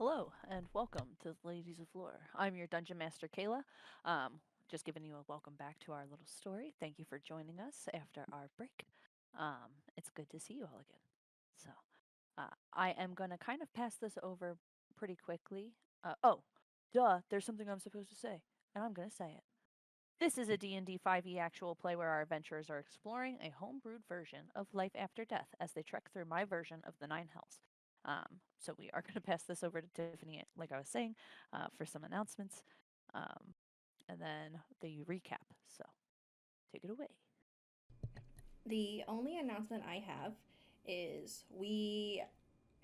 Hello and welcome to the Ladies of Lore. I'm your Dungeon Master Kayla. Um, just giving you a welcome back to our little story. Thank you for joining us after our break. It's good to see you all again. So, I am going to kind of pass this over pretty quickly. There's something I'm supposed to say, and I'm going to say it. This is a D&D 5e actual play where our adventurers are exploring a homebrewed version of life after death as they trek through my version of the Nine Hells. So we are going to pass this over to Tiffany, like I was saying, for some announcements, um, and then the recap. So take it away. The only announcement I have is we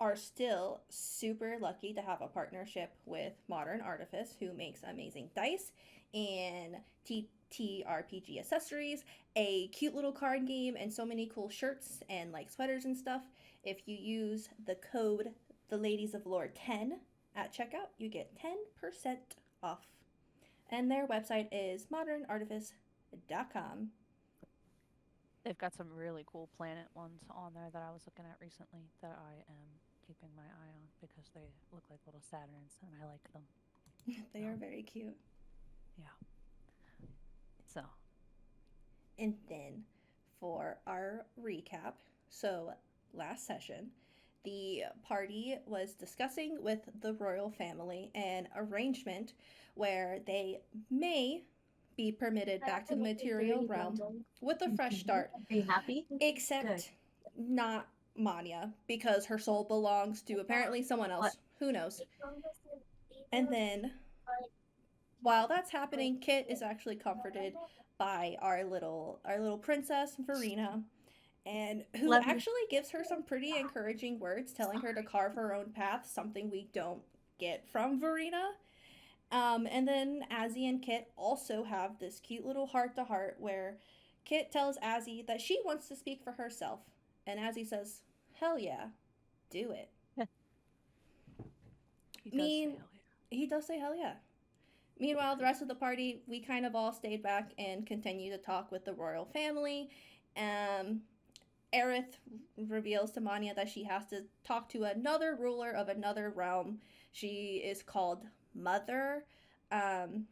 are still super lucky to have a partnership with Modern Artifice, who makes amazing dice and TTRPG accessories, a cute little card game, and so many cool shirts and like sweaters and stuff. If you use the code the Ladies of Lore 10 at checkout, you get 10% off. And their website is modernartifice.com. They've got some really cool planet ones on there that I was looking at recently that I am keeping my eye on because they look like little Saturns and I like them. They are very cute. Yeah. So And then for our recap, so last session, the party was discussing with the royal family an arrangement where they may be permitted back to the material realm with a fresh start, Are you happy? Good. except not Manya, because her soul belongs to apparently someone What? else. Who knows? And then while that's happening, Kit is actually comforted by our little princess Verena, and who Love you. actually gives her some pretty encouraging words, telling her to carve her own path, something we don't get from Verena. And then Azzy and Kit also have this cute little heart to heart where Kit tells Azzy that she wants to speak for herself, and Azzy says, "Hell yeah, do it." he I does say mean, hell yeah. he does say hell yeah. Meanwhile, the rest of the party, we kind of all stayed back and continued to talk with the royal family. Um, Aerith reveals to Manya that she has to talk to another ruler of another realm. She is called Mother. Um,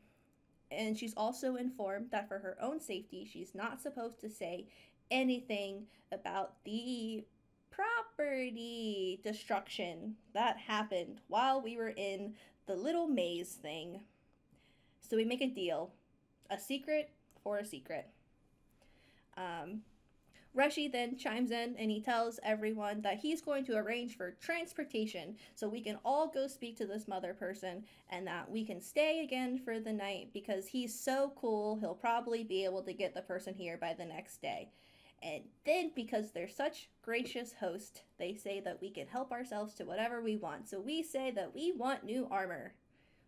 and she's also informed that for her own safety, she's not supposed to say anything about the property destruction that happened while we were in the little maze thing. So we make a deal, a secret for a secret. Um, Reshi then chimes in and he tells everyone that he's going to arrange for transportation so we can all go speak to this mother person and that we can stay again for the night because he's so cool, he'll probably be able to get the person here by the next day. And then, because they're such gracious hosts, they say that we can help ourselves to whatever we want. So we say that we want new armor.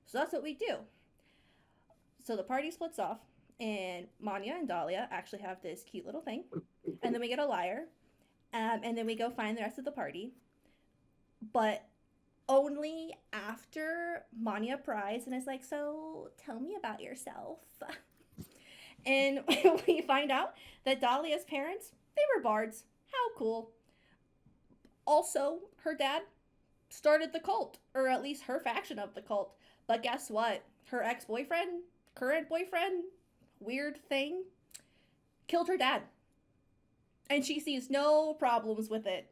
So that's what we do. So the party splits off, and Manya and Dahlia actually have this cute little thing. And then we get a liar, and then we go find the rest of the party. But only after Manya pries and is like, "So tell me about yourself." And we find out that Dahlia's parents, they were bards. How cool. Also, her dad started the cult, or at least her faction of the cult. But guess what? Her ex boyfriend, current boyfriend, weird thing, killed her dad. And she sees no problems with it.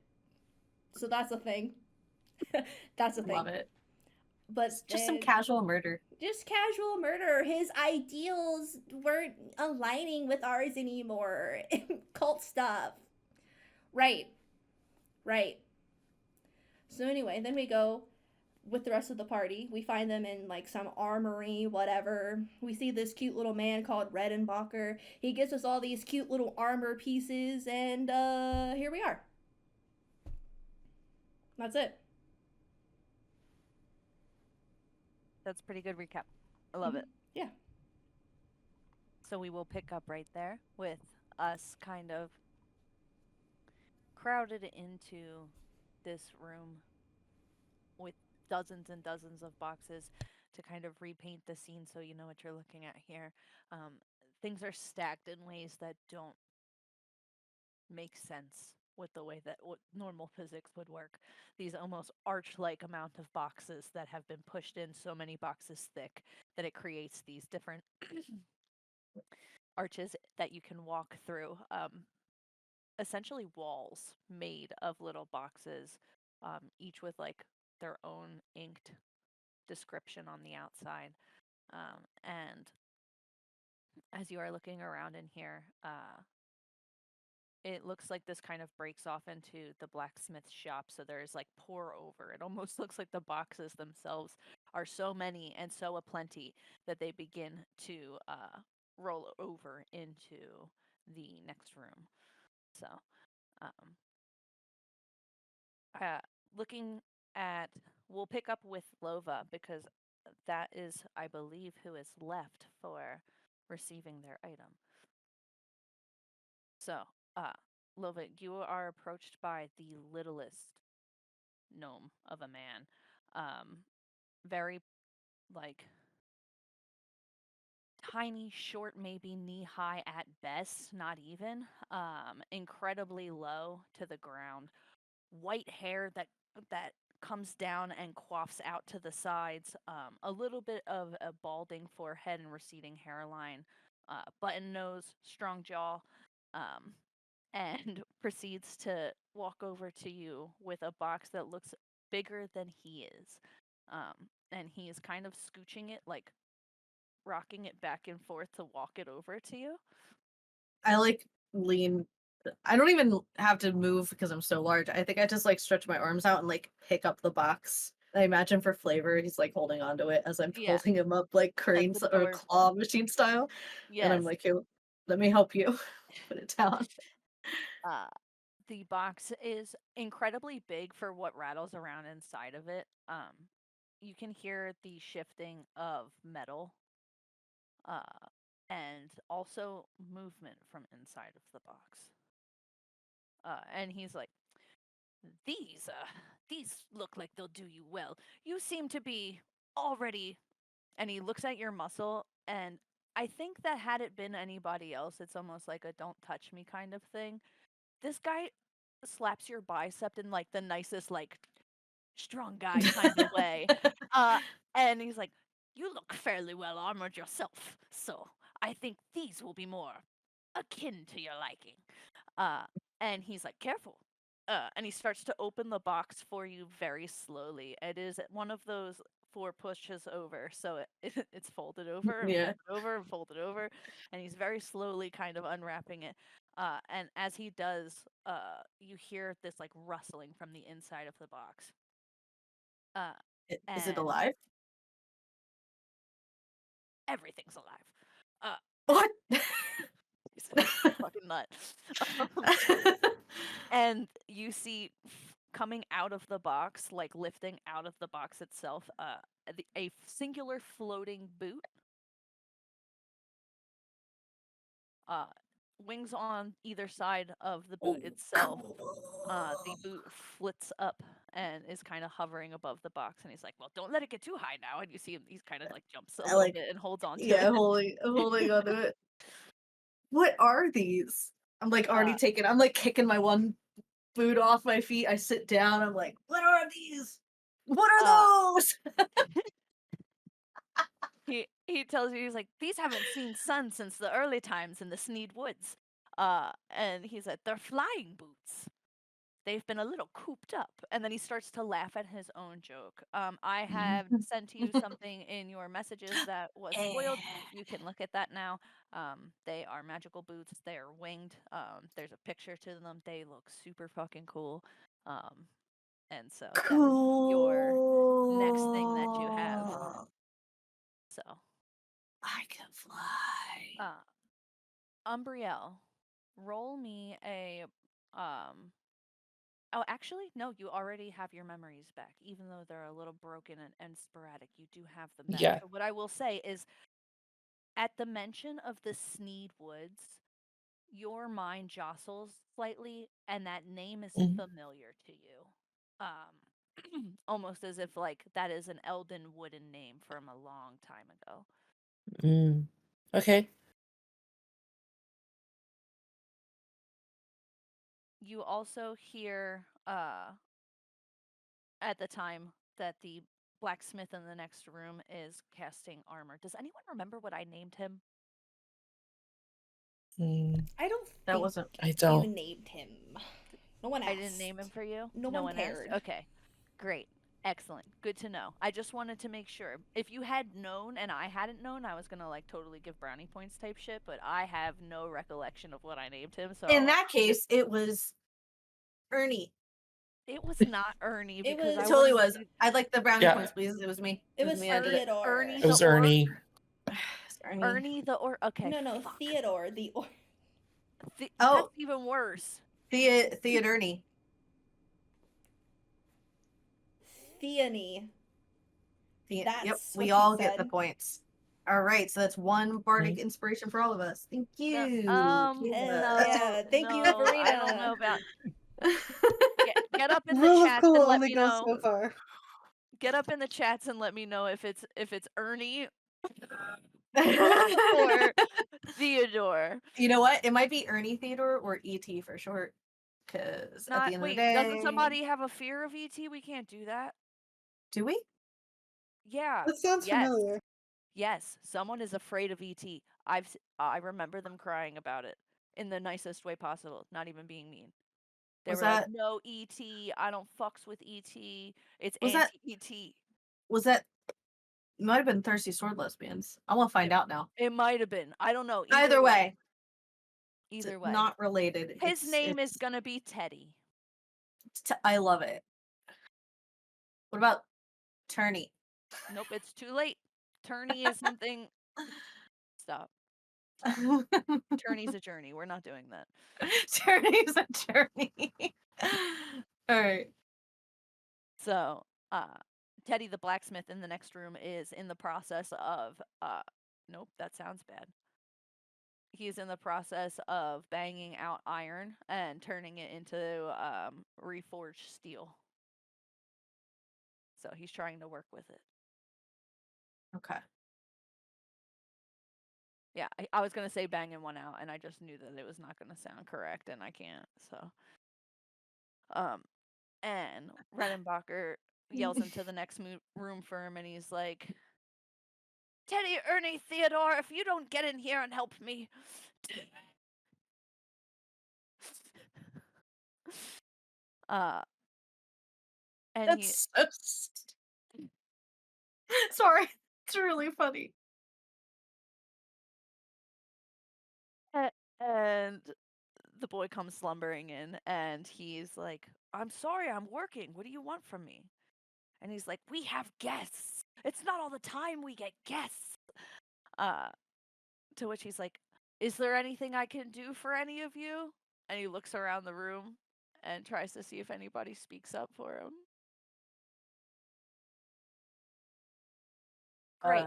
So that's a thing. That's a thing. Love it. But Just some casual murder. just casual murder. His ideals weren't aligning with ours anymore. Cult stuff. Right. Right. So anyway, then we go with the rest of the party. We find them in like some armory, whatever. We see this cute little man called Reddenbacher. He gives us all these cute little armor pieces, and here we are. That's it. That's a pretty good recap. I love it. Yeah. So we will pick up right there with us kind of crowded into this room with dozens and dozens of boxes to kind of repaint the scene so you know what you're looking at here. Things are stacked in ways that don't make sense with the way that what normal physics would work. These almost arch-like amount of boxes that have been pushed in so many boxes thick that it creates these different arches that you can walk through. Essentially walls made of little boxes, each with like their own inked description on the outside. And as you are looking around in here, it looks like this kind of breaks off into the blacksmith shop. So there's like pour over. It almost looks like the boxes themselves are so many and so aplenty that they begin to roll over into the next room. So, um, uh, looking at, we'll pick up with Lova because that is, I believe, who is left for receiving their item. So, uh, Lova, you are approached by the littlest gnome of a man. Um, very, like, tiny, short, maybe knee high at best, not even. Incredibly low to the ground. White hair that comes down and quaffs out to the sides. A little bit of a balding forehead and receding hairline. Button nose, strong jaw. Um, and proceeds to walk over to you with a box that looks bigger than he is. And he is kind of scooching it, like rocking it back and forth to walk it over to you. I like lean. I don't even have to move because I'm so large. I think I just like stretch my arms out and like pick up the box. I imagine for flavor, he's like holding onto it as I'm Yeah, holding him up like that's cranes or adorable. claw machine style. And I'm Yes. like, here, let me help you put it down. Uh, the box is incredibly big for what rattles around inside of it. You can hear the shifting of metal, uh, and also movement from inside of the box. And he's like, these, uh, these look like they'll do you well. You seem to be already. And he looks at your muscle, and I think that had it been anybody else, it's almost like a don't touch me kind of thing. This guy slaps your bicep in like the nicest, like strong guy kind of way. Uh, and he's like, you look fairly well armored yourself, so I think these will be more akin to your liking. Uh, and he's like, careful. And he starts to open the box for you very slowly. It is one of those four pushes over, so it's folded over and Yeah. folded over and folded over, and he's very slowly kind of unwrapping it. And as he does, you hear this like rustling from the inside of the box. Uh, Is it and alive? everything's alive. Uh, What? he's a fucking nut. And you see coming out of the box, like lifting out of the box itself, a singular floating boot, uh, wings on either side of the boot Oh, itself. The cool. boot flits up and is kind of hovering above the box, and he's like, "Well, don't let it get too high now." And you see him; he's kind of like jumps a I little like, bit and holds on to yeah, it. holding onto it. What are these? I'm like already Uh, taking. I'm like kicking my one boot off my feet. I sit down. I'm like, what are these? What uh, are those? he tells you, he's like, "These haven't seen sun since the early times in the Sneed Woods." And he's like, "They're flying boots. They've been a little cooped up." And then he starts to laugh at his own joke. I have sent you something in your messages that was spoiled. You can look at that now. They are magical boots. They are winged. There's a picture to them. They look super fucking cool. Um, and so that is your next thing that you have. Cool. So, I can fly. uh, Umbrielle, roll me a um oh, actually, no, you already have your memories back. Even though they're a little broken and sporadic, you do have them back. Yeah. So what I will say is at the mention of the Sneed Woods, your mind jostles slightly and that name is Mm. familiar to you. Almost as if like that is an Elden wooden name from a long time ago. Mm. Okay. you also hear at the time that the blacksmith in the next room is casting armor. Does anyone remember what I named him? Mm, I don't That think wasn't. I you don't. named him. No one I asked. didn't name him for you? No No one one asked? cared. Okay. Great. Excellent. Good to know. I just wanted to make sure. If you had known and I hadn't known, I was going to like totally give brownie points type shit, but I have no recollection of what I named him. So In that case, it was Ernie. it was not Ernie It because was- It I totally wouldn't was. I'd like the brownie Yeah. points, please. It was me. It was me. I did it. Theodore. Ernie It was the orc. Ernie. It's Ernie. Ernie the orc. Okay. No, fuck. Theodore, the or. Oh. That's even worse. Theodorny. Theony. Yep, That's we what she all get the said. points. All right, so that's one bardic inspiration for all of us. Thank you. Hell No, yeah. Thank you, no, I Verena. don't know about. Get up in the Rule of chats cool and let only me goes know. so far. Get up in the chats and let me know if it's Ernie You or Theodore. know what? It might be Ernie Theodore or ET for short. Because at the end of the Wait, day, doesn't somebody have a fear of ET? We can't do that. do we? Yeah. That sounds Yes. familiar. Yes, someone is afraid of ET. I remember them crying about it in the nicest way possible, not even being mean. They Was were like, that "No ET, I don't fucks with ET. It's was that anti-ET." was that? It might have been Thirsty Sword Lesbians. I want to find out now. It might have been. I don't know. Either way, it's Either way. not related. His name is it's, gonna be Teddy. I love it. What about Turney? Nope, it's too late. Turney is something. Stop. Turney's a journey. We're not doing that. Turney's a journey. All right. So, Teddy the blacksmith in the next room is in the process of nope, that sounds bad. He's in the process of banging out iron and turning it into reforged steel. So he's trying to work with it. Okay. Yeah, I was gonna say banging one out, and I just knew that it was not gonna sound correct, and I can't. So, and Reddenbacher yells into the next room for him, and he's like, "Teddy, Ernie, Theodore, if you don't get in here and help me." And That's so sorry. It's really funny. and the boy comes slumbering in, and he's like, "I'm sorry, I'm working. What do you want from me?" And he's like, "We have guests. It's not all the time we get guests." To which he's like, "Is there anything I can do for any of you?" And he looks around the room and tries to see if anybody speaks up for him. Great.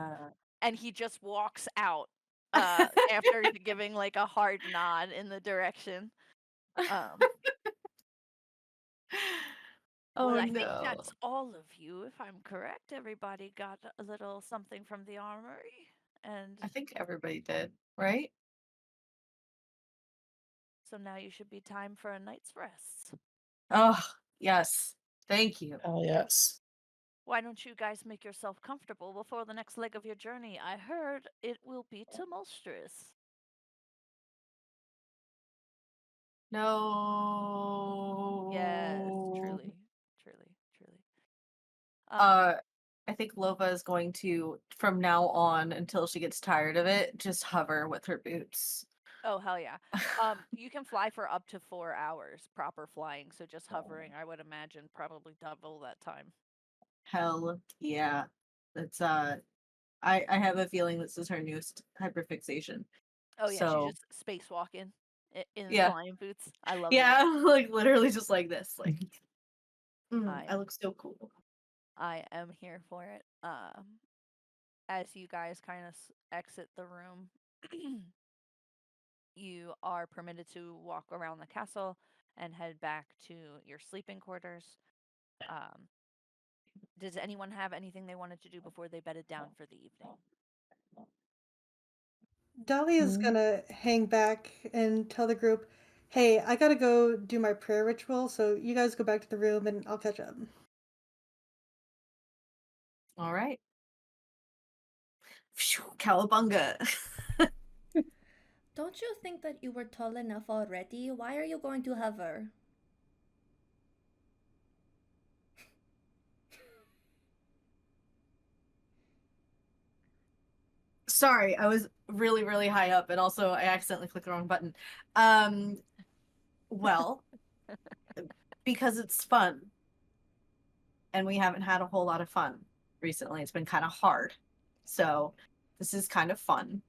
And he just walks out after giving like a hard nod in the direction. Oh Well, I no. think that's all of you, if I'm correct. Everybody got a little something from the armory, and I think everybody did, right? so now you should be time for a night's rest. Oh, yes. Thank you. Oh, yes. Why don't you guys make yourself comfortable before the next leg of your journey? I heard it will be tumultuous. No. Yes, truly, truly, truly. I think Lova is going to, from now on until she gets tired of it, just hover with her boots. Oh hell yeah. You can fly for up to 4 hours, proper flying. So just hovering, I would imagine, probably double that time. Hell yeah. That's I have a feeling this is her newest hyperfixation. Oh yeah, So, she's just spacewalking in yeah. flying boots. I love Yeah, it. like literally just like this. Like I I look so cool. I am here for it. As you guys kind of exit the room, you are permitted to walk around the castle and head back to your sleeping quarters. Does anyone have anything they wanted to do before they bedded down for the evening? Dahlia's Mhm. gonna hang back and tell the group, Hey, I gotta go do my prayer ritual, so you guys go back to the room and I'll catch up. All right. Phew, cowabunga. Don't you think that you were tall enough already? Why are you going to hover? Sorry, I was really, really high up, and also I accidentally clicked the wrong button. Um, well, because it's fun, and we haven't had a whole lot of fun recently. It's been kind of hard. So this is kind of fun.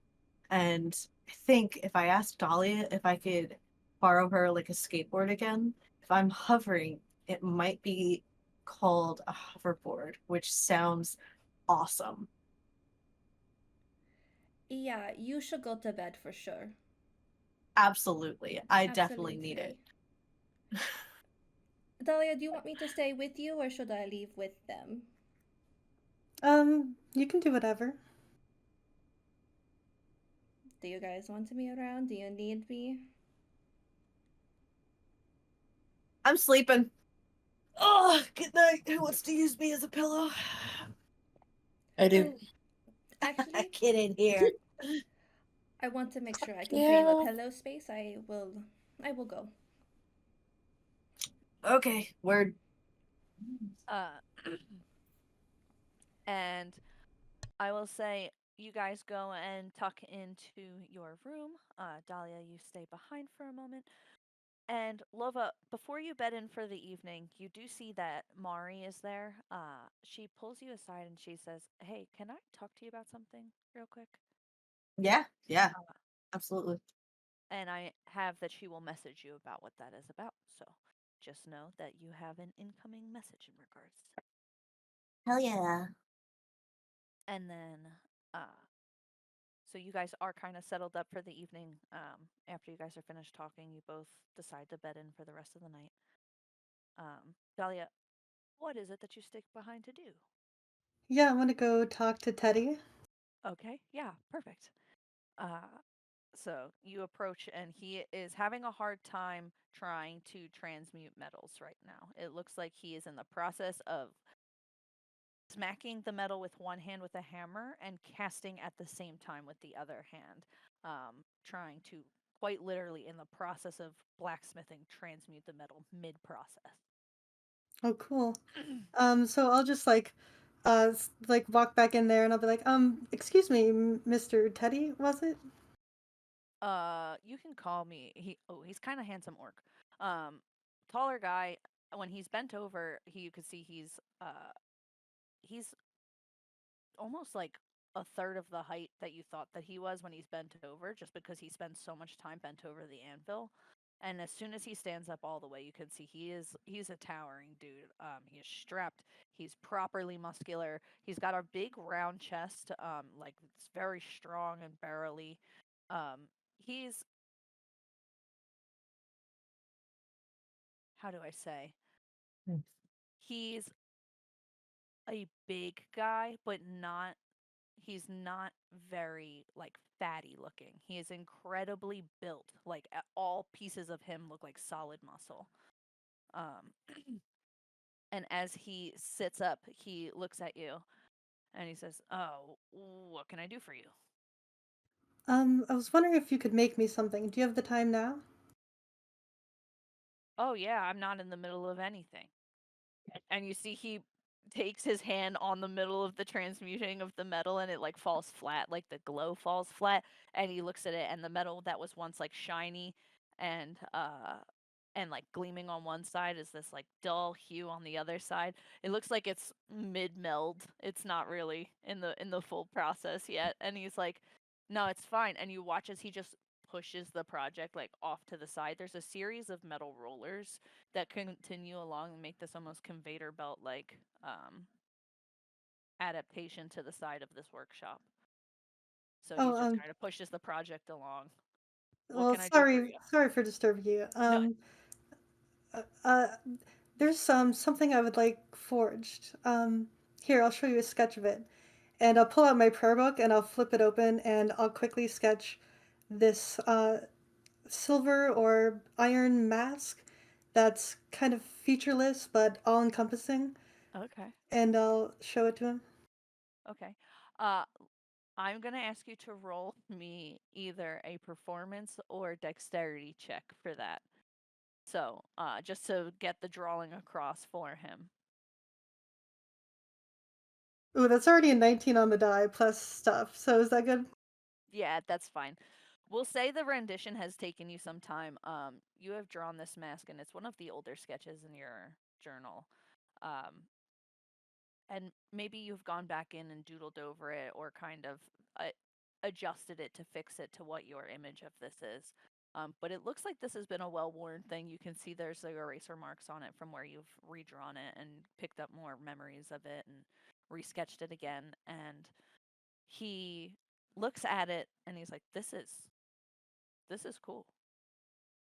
And I think if I asked Dahlia if I could borrow her like a skateboard again, if I'm hovering, it might be called a hoverboard, which sounds awesome. Yeah, you should go to bed for sure. Absolutely. I definitely need it. Absolutely. Dahlia, do you want me to stay with you or should I leave with them? You can do whatever. Do you guys want me around? Do you need me? I'm sleeping. Oh, good night. Who wants to use me as a pillow? I do. Oh, actually, Get in here. I want to make sure I can claim a Yeah. pillow space. I will go. Okay, word. Uh, and I will say you guys go and tuck into your room. Dahlia, you stay behind for a moment. And Lova, before you bed in for the evening, you do see that Mari is there. She pulls you aside and she says, "Hey, can I talk to you about something real quick?" Yeah, Uh, absolutely. and I have that she will message you about what that is about. So just know that you have an incoming message in regards. Hell yeah. And then, so you guys are kind of settled up for the evening. After you guys are finished talking, you both decide to bed in for the rest of the night. Dahlia, what is it that you stick behind to do? Yeah, I want to go talk to Teddy. Okay, yeah, perfect. Uh, so you approach, and he is having a hard time trying to transmute metals right now. It looks like he is in the process of smacking the metal with one hand with a hammer and casting at the same time with the other hand, trying to quite literally in the process of blacksmithing transmute the metal mid process. Oh, cool. So I'll just like walk back in there and I'll be like, excuse me, Mr. Teddy, was it? You can call me. He's kind of handsome orc. Um, taller guy. When he's bent over, you could see he's almost like a third of the height that you thought that he was when he's bent over, just because he spends so much time bent over the anvil. And as soon as he stands up all the way, you can see he's a towering dude. He is strapped. He's properly muscular. He's got a big round chest. Like it's very strong and barrely. He's how do I say? Hmm. He's a big guy, but not he's not very like fatty looking. He is incredibly built. Like all pieces of him look like solid muscle. Um and as he sits up, he looks at you and he says, "Oh, what can I do for you?" I was wondering if you could make me something. Do you have the time now? "Oh yeah, I'm not in the middle of anything." And you see he takes his hand on the middle of the transmuting of the metal and it like falls flat, like the glow falls flat, and he looks at it and the metal that was once like shiny and like gleaming on one side is this like dull hue on the other side. It looks like it's mid meld. It's not really in the full process yet. And he's like, "No, it's fine." And you watch as he just pushes the project like off to the side. There's a series of metal rollers that continue along and make this almost conveyor belt like adaptation to the side of this workshop. So he Oh, just kind of pushes the project along. What well, can I do for you? sorry for disturbing you. No, Uh, uh, there's something I would like forged. Here, I'll show you a sketch of it. And I'll pull out my prayer book and I'll flip it open and I'll quickly sketch this silver or iron mask that's kind of featureless but all encompassing, Okay. and I'll show it to him. Okay. Uh, I'm gonna ask you to roll me either a performance or dexterity check for that. So, just to get the drawing across for him. Ooh, that's already a 19 on the die plus stuff. So is that good? Yeah, that's fine. We'll say the rendition has taken you some time. You have drawn this mask, and it's one of the older sketches in your journal. Um, and maybe you've gone back in and doodled over it, or kind of adjusted it to fix it to what your image of this is. But it looks like this has been a well-worn thing. You can see there's like eraser marks on it from where you've redrawn it and picked up more memories of it and resketched it again. And he looks at it and he's like, this is cool.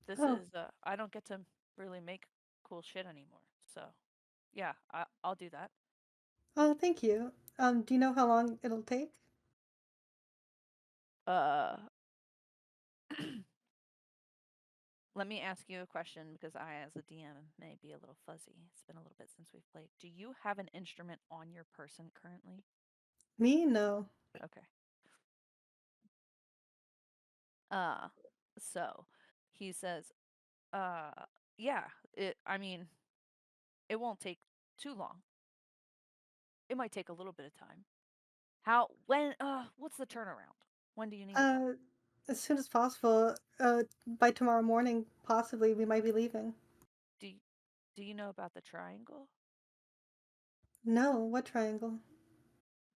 This Oh, is I don't get to really make cool shit anymore. So yeah, I'll do that. oh, thank you. Do you know how long it'll take? Uh, let me ask you a question because I, as a DM, may be a little fuzzy. It's been a little bit since we've played. Do you have an instrument on your person currently? Me? No. Okay. Uh, so he says, uh, yeah, I mean, it won't take too long. It might take a little bit of time. What's the turnaround? When do you need it by? Uh, as soon as possible. By tomorrow morning, possibly, we might be leaving. Do y- do you know about the triangle? No, what triangle?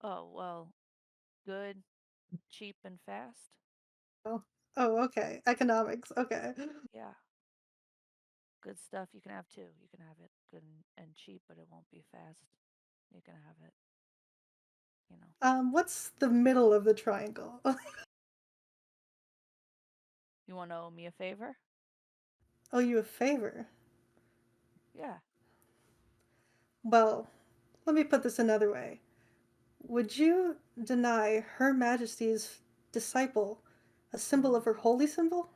Oh, well, good, cheap, and fast. Oh, oh, okay. Economics. Okay. Yeah, good stuff. You can have two. You can have it good and cheap, but it won't be fast. You can have it, you know. What's the middle of the triangle? You want to owe me a favor? Oh, you a favor. Yeah. Well, let me put this another way. Would you deny Her Majesty's disciple a symbol of her holy symbol?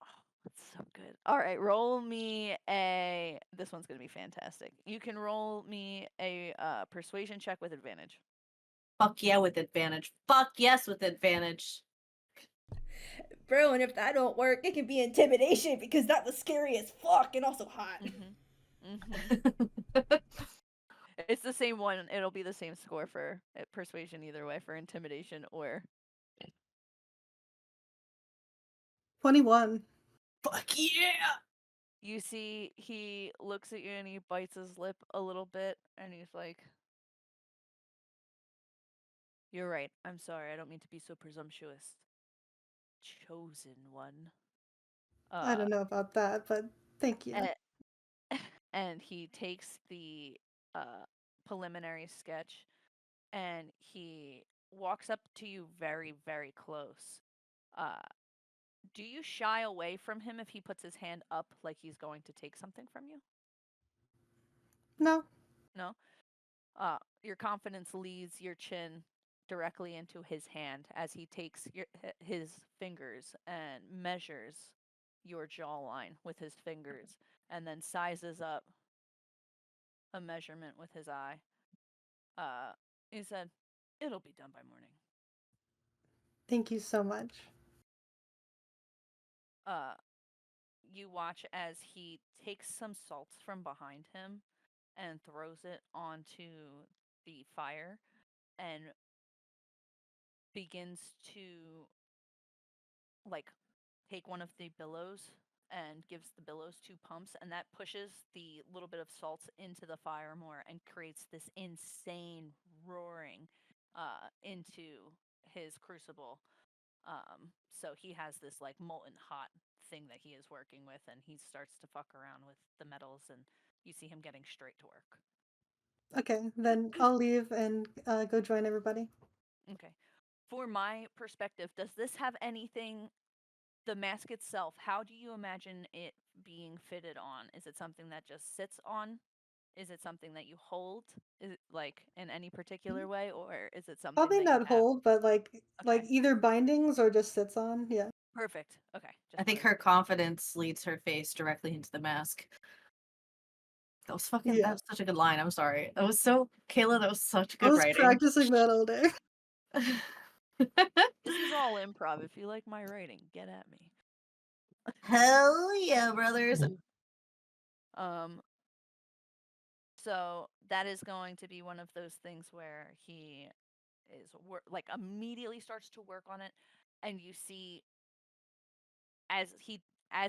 Oh, that's so good. All right, roll me a. This one's gonna be fantastic. You can roll me a persuasion check with advantage. Fuck yeah, with advantage. Fuck yes, with advantage. Bro, and if that don't work, it can be intimidation because that was scary as fuck and also hot. It's the same one. It'll be the same score for persuasion either way for intimidation or 21. Fuck yeah! you see he looks at you and he bites his lip a little bit and he's like, "You're right. I'm sorry. I don't mean to be so presumptuous. Chosen one." I Uh don't know about that, but thank you. and, and he takes the preliminary sketch and he walks up to you very very close. Uh do you shy away from him if he puts his hand up like he's going to take something from you? No. No. Your confidence leads your chin directly into his hand as he takes his fingers and measures your jawline with his fingers and then sizes up a measurement with his eye. Uh, he said, "It'll be done by morning." Thank you so much. Uh, you watch as he takes some salt from behind him and throws it onto the fire and begins to like take one of the billows and gives the billows two pumps and that pushes the little bit of salt into the fire more and creates this insane roaring into his crucible. So he has this like molten hot thing that he is working with and he starts to fuck around with the metals and you see him getting straight to work. Okay, then I'll leave and go join everybody. Okay. For my perspective, does this have anything, the mask itself, how do you imagine it being fitted on? Is it something that just sits on? Is it something that you hold? Is it like in any particular way, or is it something Probably that you not have? hold, but like Okay. either bindings or just sits on. Yeah. Perfect. Okay. I think wanted her confidence leads her face directly into the mask. That Yeah. was such a good line. I'm sorry. That was so Kayla, that was such I good was writing. practicing that all day. This is all improv. If you like my writing, get at me. Hell yeah, brothers. Um. So that is going to be one of those things where he is like immediately starts to work on it, and you see as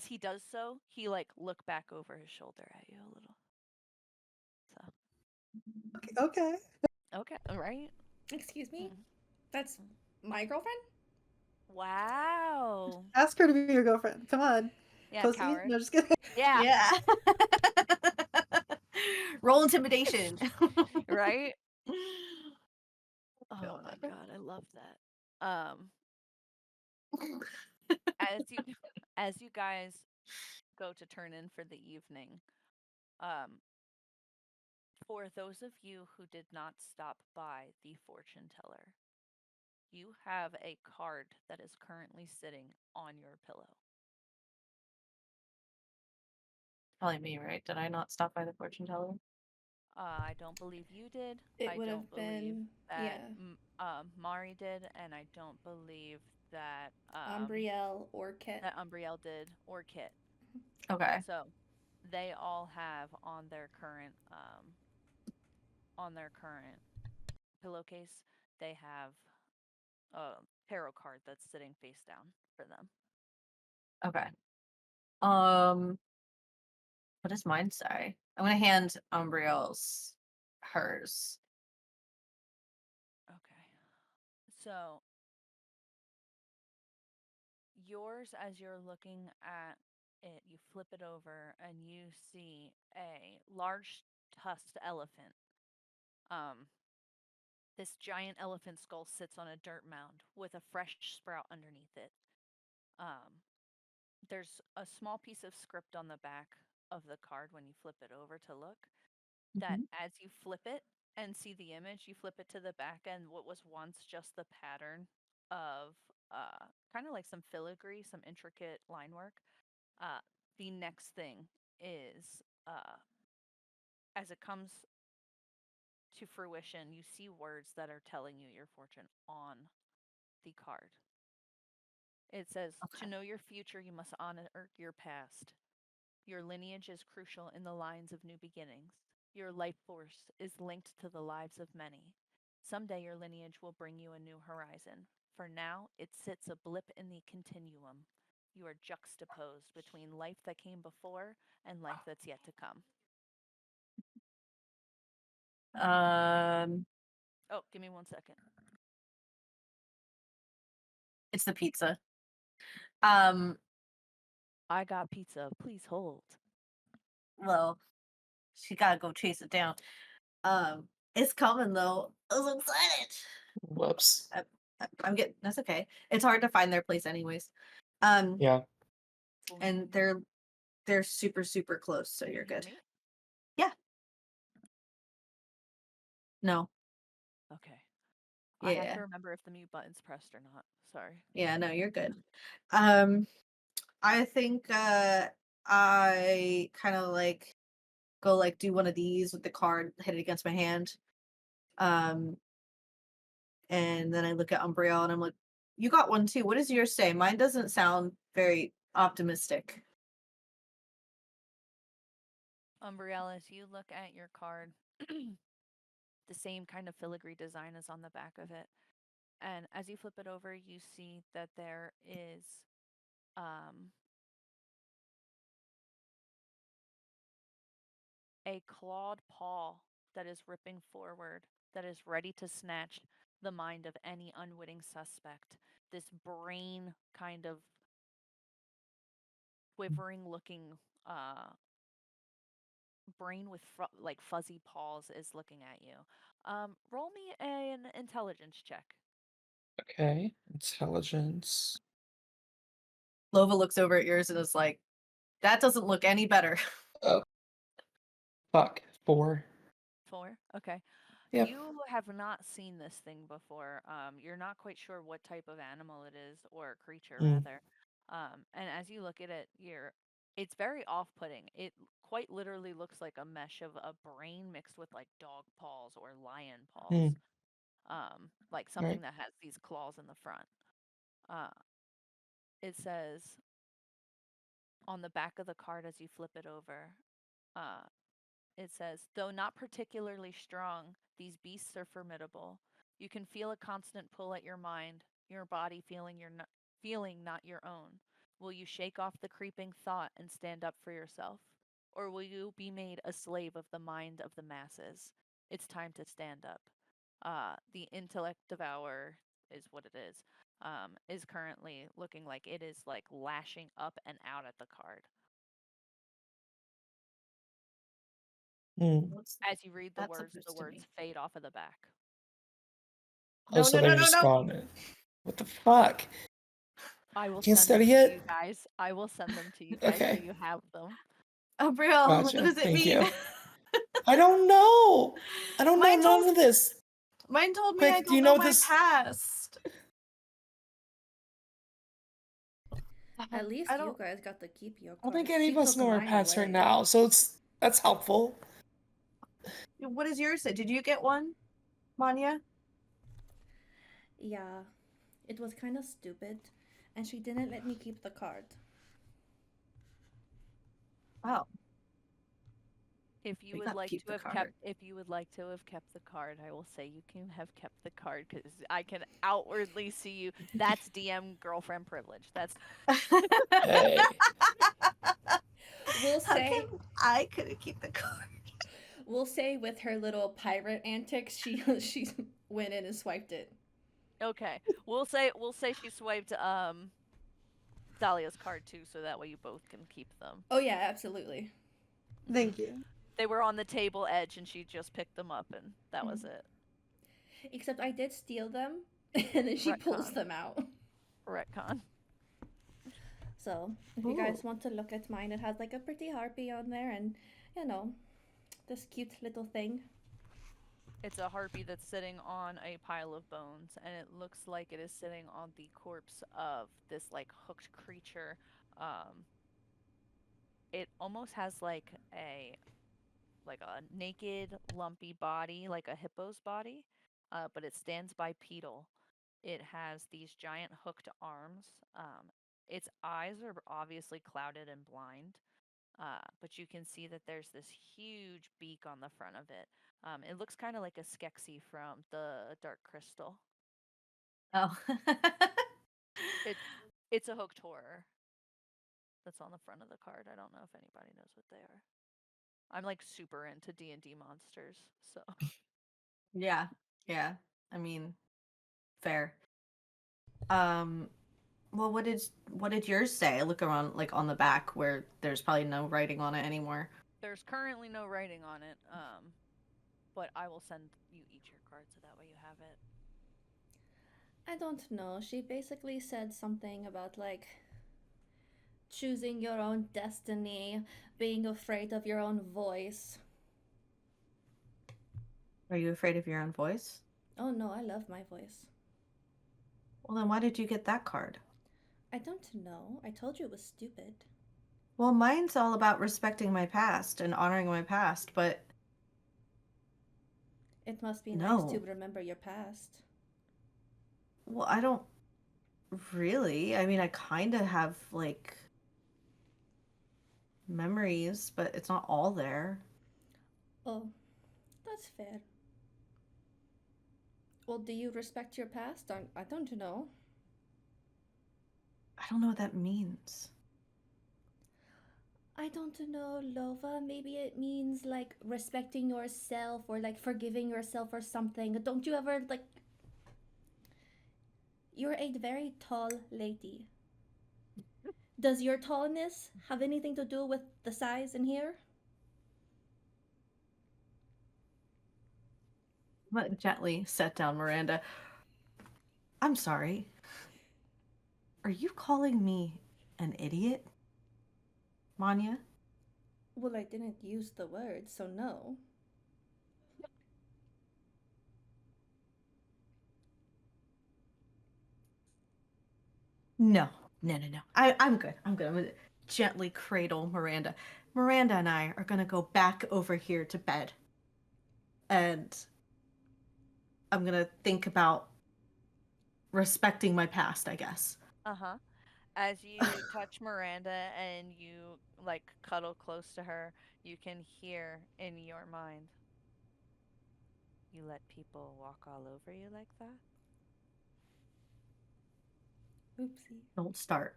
he does so, he like look back over his shoulder at you a little. So Okay. okay, right? Excuse me? Mm. That's my girlfriend? Wow. Ask her to be your girlfriend. Come on. Yeah, Pussy? coward. No, just kidding. Yeah. Yeah. Roll intimidation. Right? Oh God. my god, I love that. As you as you guys go to turn in for the evening, um, for those of you who did not stop by the fortune teller, you have a card that is currently sitting on your pillow. Probably me, right? Did I not stop by the fortune teller? I don't believe you did. It I would don't have believe been, that yeah, Mari did, and I don't believe that Umbrielle or Kit. Umbrielle did or Kit. Okay. So they all have on their current pillowcase, they have a tarot card that's sitting face down for them. Okay. What does mine say? I'm gonna hand Umbriel's hers. Okay. So yours, as you're looking at it, you flip it over and you see a large tusked elephant. Um, this giant elephant skull sits on a dirt mound with a fresh sprout underneath it. Um, there's a small piece of script on the back of the card when you flip it over to look. That Mhm. as you flip it and see the image, you flip it to the back end, what was once just the pattern of kind of like some filigree, some intricate line work. Uh, the next thing is as it comes to fruition, you see words that are telling you your fortune on the card. It says, to Okay. know your future, you must honor your past. Your lineage is crucial in the lines of new beginnings. Your life force is linked to the lives of many. Someday your lineage will bring you a new horizon. For now, it sits a blip in the continuum. You are juxtaposed between life that came before and life that's yet to come. Um, Oh, give me 1 second. it's the pizza. Um, I got pizza. Please hold. well, she gotta go chase it down. It's coming though. I'm so excited. Whoops. I'm getting. That's okay. It's hard to find their place, anyways. Um, Yeah. and they're super super close, so Can you you're hear good. me? Yeah. No. Okay. I have Yeah. to remember if the mute button's pressed or not. Sorry. Yeah. No, you're good. Um, I think I kind of like go like do one of these with the card, hit it against my hand. Um, and then I look at Umbriel and I'm like, you got one too. What does yours say? Mine doesn't sound very optimistic. Umbriella, as you look at your card, the same kind of filigree design is on the back of it. And as you flip it over, you see that there is um, a clawed paw that is ripping forward, that is ready to snatch the mind of any unwitting suspect. This brain kind of quivering looking brain with like fuzzy paws is looking at you. Roll me an intelligence check. Okay. Intelligence. Lova looks over at yours and is like, that doesn't look any better. Oh, fuck. 4. 4. Okay. Yep. You have not seen this thing before. You're not quite sure what type of animal it is, or creature Mm. rather. And as you look at it, it's very off-putting. It quite literally looks like a mesh of a brain mixed with like dog paws or lion paws. Like something Right. that has these claws in the front. Uh, it says on the back of the card as you flip it over, uh, it says, though not particularly strong, these beasts are formidable. You can feel a constant pull at your mind, your body feeling not your own. Will you shake off the creeping thought and stand up for yourself? Or will you be made a slave of the mind of the masses? It's time to stand up. The intellect devour is what it is currently looking like it is like lashing up and out at the card. What's As you read the that words supposed to mean? fade off of the back. No, So no, no, they're no, just no. gone. What the fuck? I will Can't send them study to it? you guys. I will send them to you guys so Okay. you have them. Umbrielle, what Gotcha. does it Thank mean? you. I don't know. I don't know Mine told none of this. mine told me I Quick, do don't you know know my this? past. At least I you don't guys got to keep your I don't cards. think any She of us took know our mine pets right away. now, so that's helpful. What does yours say? Did you get one, Manya? Yeah, it was kind of stupid, and she didn't let me keep the card. Oh, If you we would got to like keep to the have card. kept the card, I will say you can have kept the card because I can outwardly see you. That's DM girlfriend privilege. That's Hey. We'll How say, come I couldn't keep the card? we'll say with her little pirate antics, she went in and swiped it. okay. We'll say she swiped Dahlia's card too, so that way you both can keep them. Oh yeah, absolutely. Thank you. They were on the table edge, and she just picked them up, and that was it. Except I did steal them, and then she pulls Retcon. them out. Retcon. So if you guys Ooh. want to look at mine, it has like a pretty harpy on there, and you know, this cute little thing. It's a harpy that's sitting on a pile of bones, and it looks like it is sitting on the corpse of this like hooked creature. Um, it almost has like a naked, lumpy body, like a hippo's body, but it stands bipedal. It has these giant hooked arms. Its eyes are obviously clouded and blind, but you can see that there's this huge beak on the front of it. It looks kind of like a Skeksis from the Dark Crystal. Oh. It it's a hooked horror that's on the front of the card. I don't know if anybody knows what they are. I'm like super into D&D monsters, so Yeah. Yeah. I mean, fair. Um, well, what did yours say? I look around like on the back where there's probably no writing on it anymore. there's currently no writing on it. But I will send you each your card so that way you have it. I don't know. She basically said something about like choosing your own destiny, being afraid of your own voice. Are you afraid of your own voice? Oh no, I love my voice. Well, then why did you get that card? I don't know. I told you it was stupid. Well, mine's all about respecting my past and honoring my past, but It must be nice to no. remember your past. Well, I don't really. I mean, I kind of have like memories, but it's not all there. Oh, that's fair. Well, do you respect your past? I don't know. I don't know what that means. I don't know, Lova. Maybe it means like respecting yourself or like forgiving yourself or something. Don't you ever like. You're a very tall lady. Does your tallness have anything to do with the size in here? I'm gonna gently set down Miranda. I'm sorry. Are you calling me an idiot, Manya? Well, I didn't use the word, so no. No. No. I'm good. I'm gonna gently cradle Miranda. Miranda and I are gonna go back over here to bed. And I'm gonna think about respecting my past, I guess. Uh-huh. As you touch Miranda and you like cuddle close to her, you can hear in your mind, you let people walk all over you like that? Oopsie. Don't start.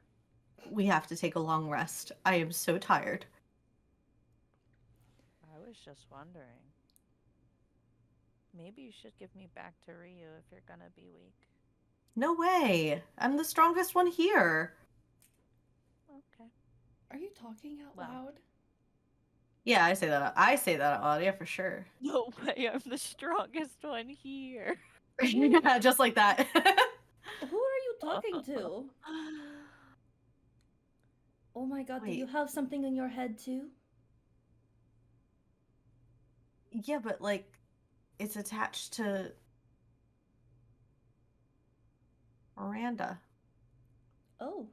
We have to take a long rest. I am so tired. I was just wondering. Maybe you should give me back to Ryu if you're gonna be weak. No way. I'm the strongest one here. Okay. Are you talking out Well. loud? Yeah, I say that. I say that out loud. Yeah, for sure. No way, I'm the strongest one here. Yeah, just like that. Who are you talking to? Oh my god, do you Wait. have something in your head too? Yeah, but like, it's attached to Miranda. Oh.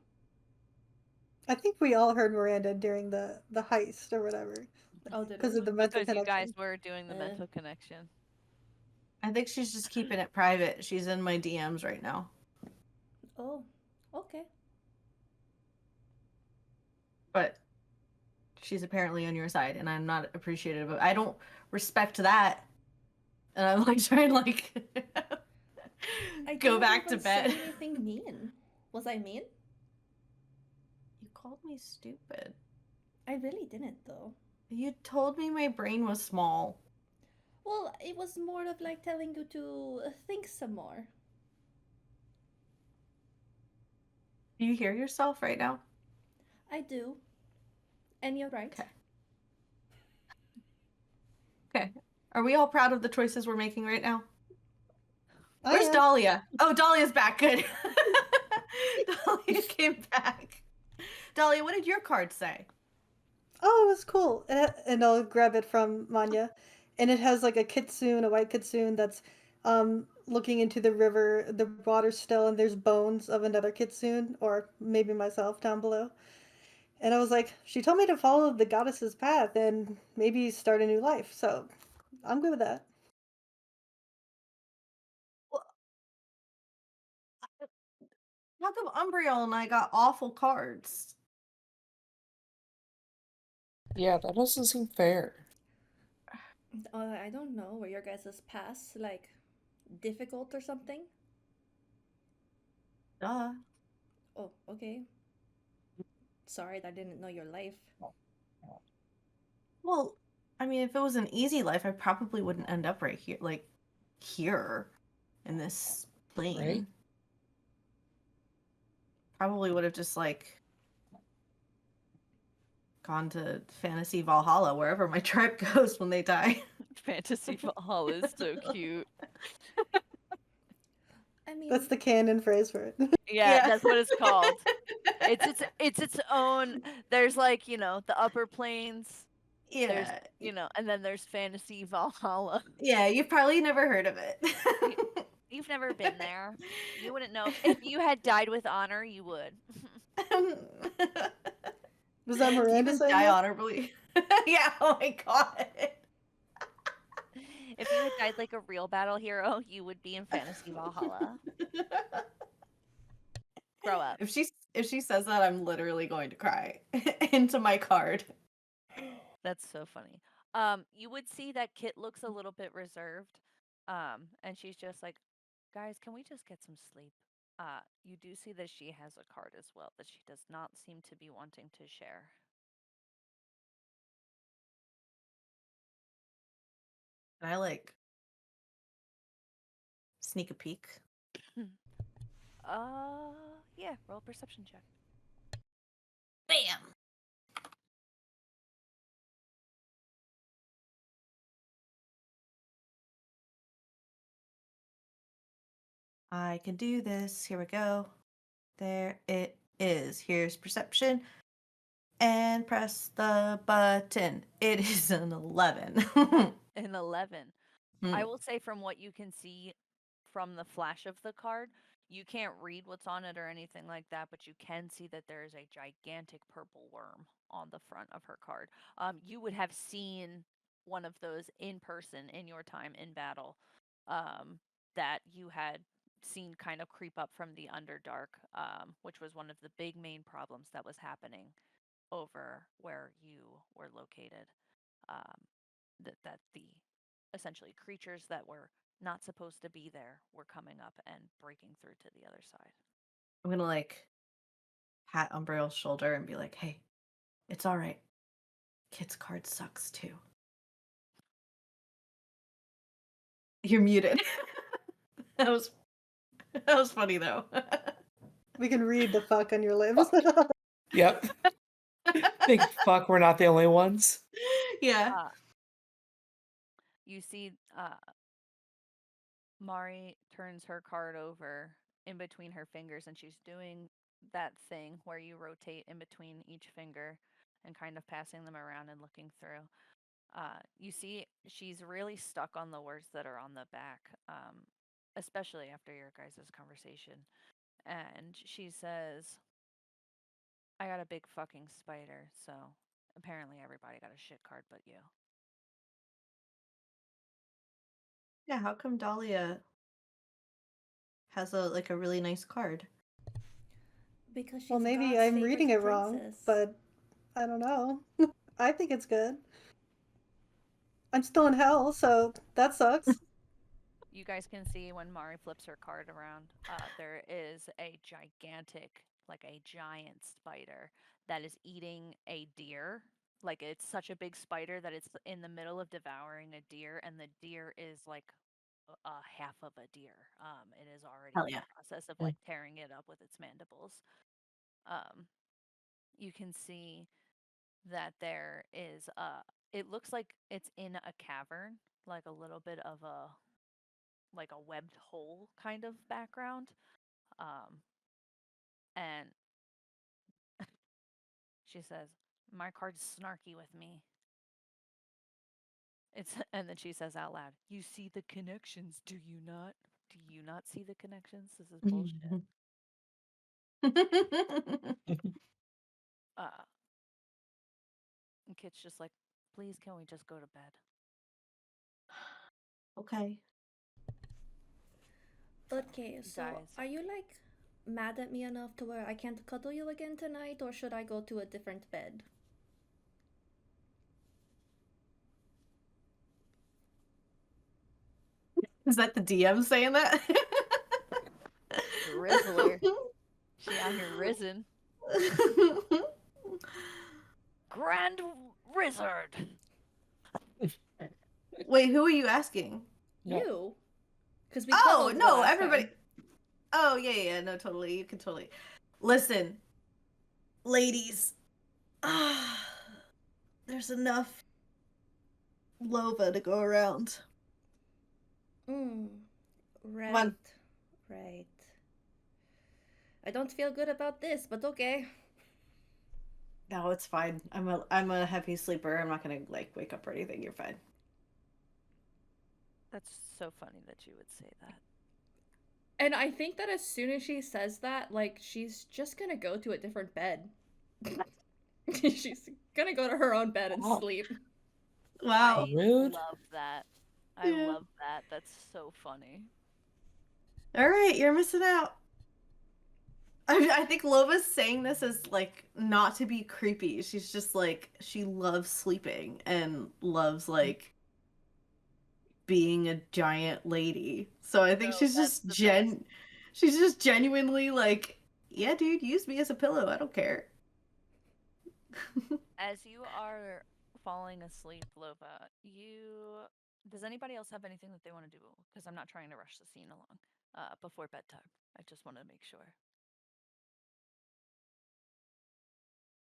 I think we all heard Miranda during the heist or whatever Oh, did because we? of the mental Because you guys connection. were doing the Eh. mental connection. I think she's just keeping it private. She's in my DMs right now. Oh, okay. But she's apparently on your side, and I'm not appreciative of. I don't respect that, and I'm like trying to like I go didn't back to even bed. say anything mean. Was I mean? You called me stupid. I really didn't, though. You told me my brain was small. Well, it was more of like telling you to think some more. Do you hear yourself right now? I do. And you're right. Okay. Okay. Are we all proud of the choices we're making right now? I Where's am. Dahlia? Oh, Dahlia's back. Good. Dahlia came back. Dahlia, what did your card say? Oh, it was cool. And I'll grab it from Manya. And it has like a kitsune, a white kitsune that's looking into the river, the water still, and there's bones of another kitsune, or maybe myself down below. And I was like, she told me to follow the goddess's path and maybe start a new life. So I'm good with that. Well, how come Umbrielle and I got awful cards? Yeah, that doesn't seem fair. I don't know. Were your guys' past like difficult or something? Duh. Oh, okay. Sorry, I didn't know your life. Well, I mean, if it was an easy life, I probably wouldn't end up right here, like here in this plane. Right? Probably would have just like gone to Fantasy Valhalla, wherever my tribe goes when they die. Fantasy Valhalla is so cute. I mean, That's the canon phrase for it. Yeah, that's what it's called. It's its own. There's like, the upper plains. There's, Yeah. and then there's Fantasy Valhalla. Yeah, you've probably never heard of it. You've never been there. You wouldn't know. If you had died with honor, you would. Was that Do you Miranda even saying die that? honorably? Yeah, oh my god. If you had died like a real battle hero, you would be in Fantasy Valhalla. Grow up. If she says that, I'm literally going to cry into my card. That's so funny. You would see that Kit looks a little bit reserved. And she's just like, guys, can we just get some sleep? You do see that she has a card as well that she does not seem to be wanting to share. Can I like sneak a peek? Yeah, roll a perception check. Bam. I can do this. Here we go. There it is. Here's perception. And press the button. It is an 11. An 11. I will say from what you can see from the flash of the card, You can't read what's on it or anything like that, but you can see that there is a gigantic purple worm on the front of her card. You would have seen one of those in person in your time in battle, that you had seen kind of creep up from the Underdark, which was one of the big main problems that was happening over where you were located. Um, that the essentially creatures that were not supposed to be there were coming up and breaking through to the other side. I'm gonna like pat Umbriel's shoulder and be like, "Hey, it's all right. Kit's card sucks too." You're muted. that was that was funny though. We can read the fuck on your lips. Yep. Big fuck, we're not the only ones. Yeah. You see, Mari turns her card over in between her fingers, and she's doing that thing where you rotate in between each finger and kind of passing them around and looking through. You see, she's really stuck on the words that are on the back, especially after your guys' conversation. And she says, I got a big fucking spider, so apparently everybody got a shit card but you. Yeah, how come Dahlia has a really nice card? Because she's Well, maybe God's I'm favorite reading it wrong, princess. but I don't know. I think it's good. I'm still in hell, so that sucks. You guys can see when Mari flips her card around, there is a gigantic, like a giant spider that is eating a deer. Like it's such a big spider that it's in the middle of devouring a deer, and the deer is like a half of a deer. It is already Hell in yeah. the process of Yeah. like tearing it up with its mandibles. Um, you can see that there is it looks like it's in a cavern, like a little bit of a like a webbed hole kind of background. And she says, "My card's snarky with me." It's and then she says out loud, "You see the connections, do you not? Do you not see the connections? This is bullshit." Uh, and Kit's just like, "Please, can we just go to bed?" Okay. Okay, You so guys, are you like mad at me enough to where I can't cuddle you again tonight, or should I go to a different bed? Is that the DM saying that? the Rizzler, she out here risen, Grand Wizard. Wait, who are you asking? Yeah. You? Because we Oh, cuddled the no, last everybody. time. Oh, yeah, no, totally. You can totally. Listen, ladies. There's enough Lova to go around. Mm, Come on. right. I don't feel good about this, but okay. No, it's fine. I'm a heavy sleeper. I'm not gonna like wake up or anything. You're fine. That's so funny that you would say that. And I think that as soon as she says that, like, she's just gonna go to a different bed. She's gonna go to her own bed and Wow. sleep. Wow. I Rude. love that. I Yeah. love that. That's so funny. All right, you're missing out. I think Lova's saying this as like not to be creepy. She's just like she loves sleeping and loves like being a giant lady. So I think No, she's that's just the best. she's just genuinely like, yeah, dude, use me as a pillow. I don't care. As you are falling asleep, Lova, does anybody else have anything that they want to do? Because I'm not trying to rush the scene along before bedtime. I just want to make sure.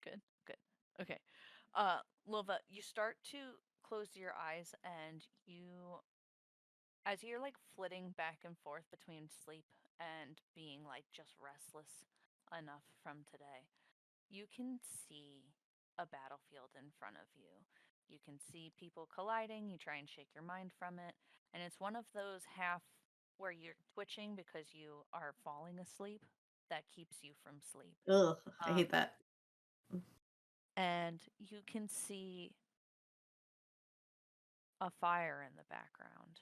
Good, good. Okay. Lova, you start to close your eyes and as you're like flitting back and forth between sleep and being like just restless enough from today, you can see a battlefield in front of you. You can see people colliding, you try and shake your mind from it, and it's one of those half where you're twitching because you are falling asleep that keeps you from sleep. Ugh, I Um, hate that. and you can see a fire in the background,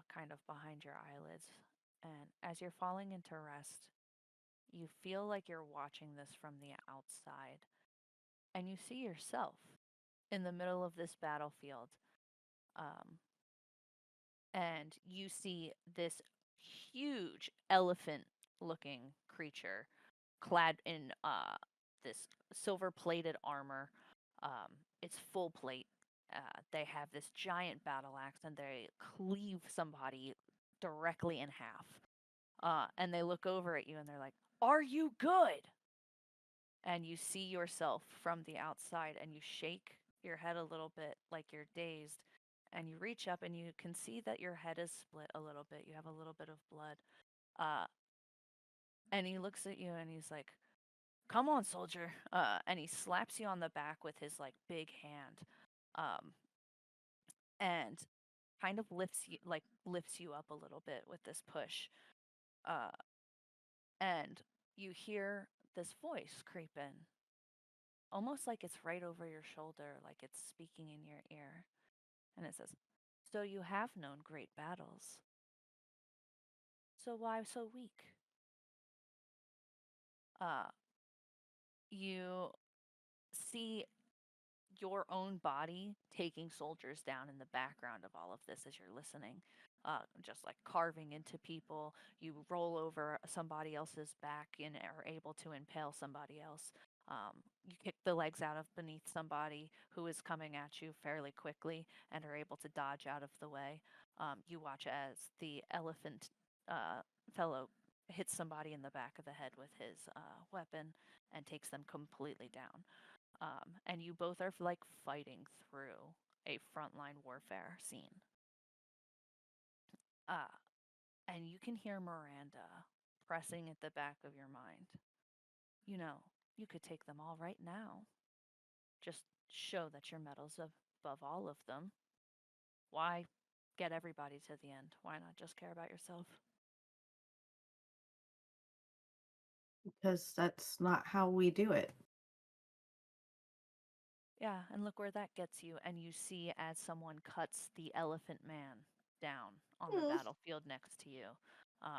kind of behind your eyelids. And as you're falling into rest, you feel like you're watching this from the outside, and you see yourself in the middle of this battlefield. Um, and you see this huge elephant looking creature clad in this silver plated armor. It's full plate. They have this giant battle axe and they cleave somebody directly in half. And they look over at you and they're like, "Are you good?" And you see yourself from the outside and you shake your head a little bit like you're dazed. And you reach up and you can see that your head is split a little bit. You have a little bit of blood. Uh, and he looks at you and he's like, "Come on, soldier." And he slaps you on the back with his like big hand. Um, and kind of lifts you up a little bit with this push. Uh, and you hear this voice creep in, almost like it's right over your shoulder, like it's speaking in your ear. And it says, "So you have known great battles. So why so weak?" Uh, you see your own body taking soldiers down in the background of all of this as you're listening, just like carving into people. You roll over somebody else's back and are able to impale somebody else. You kick the legs out of beneath somebody who is coming at you fairly quickly and are able to dodge out of the way. You watch as the elephant uh, fellow hits somebody in the back of the head with his weapon and takes them completely down. And you both are like fighting through a frontline warfare scene. Uh, and you can hear Miranda pressing at the back of your mind. You know, you could take them all right now. Just show that your medal's above all of them. Why get everybody to the end? Why not just care about yourself? Because that's not how we do it. Yeah, and look where that gets you. And you see as someone cuts the elephant man down on the Mm. battlefield next to you.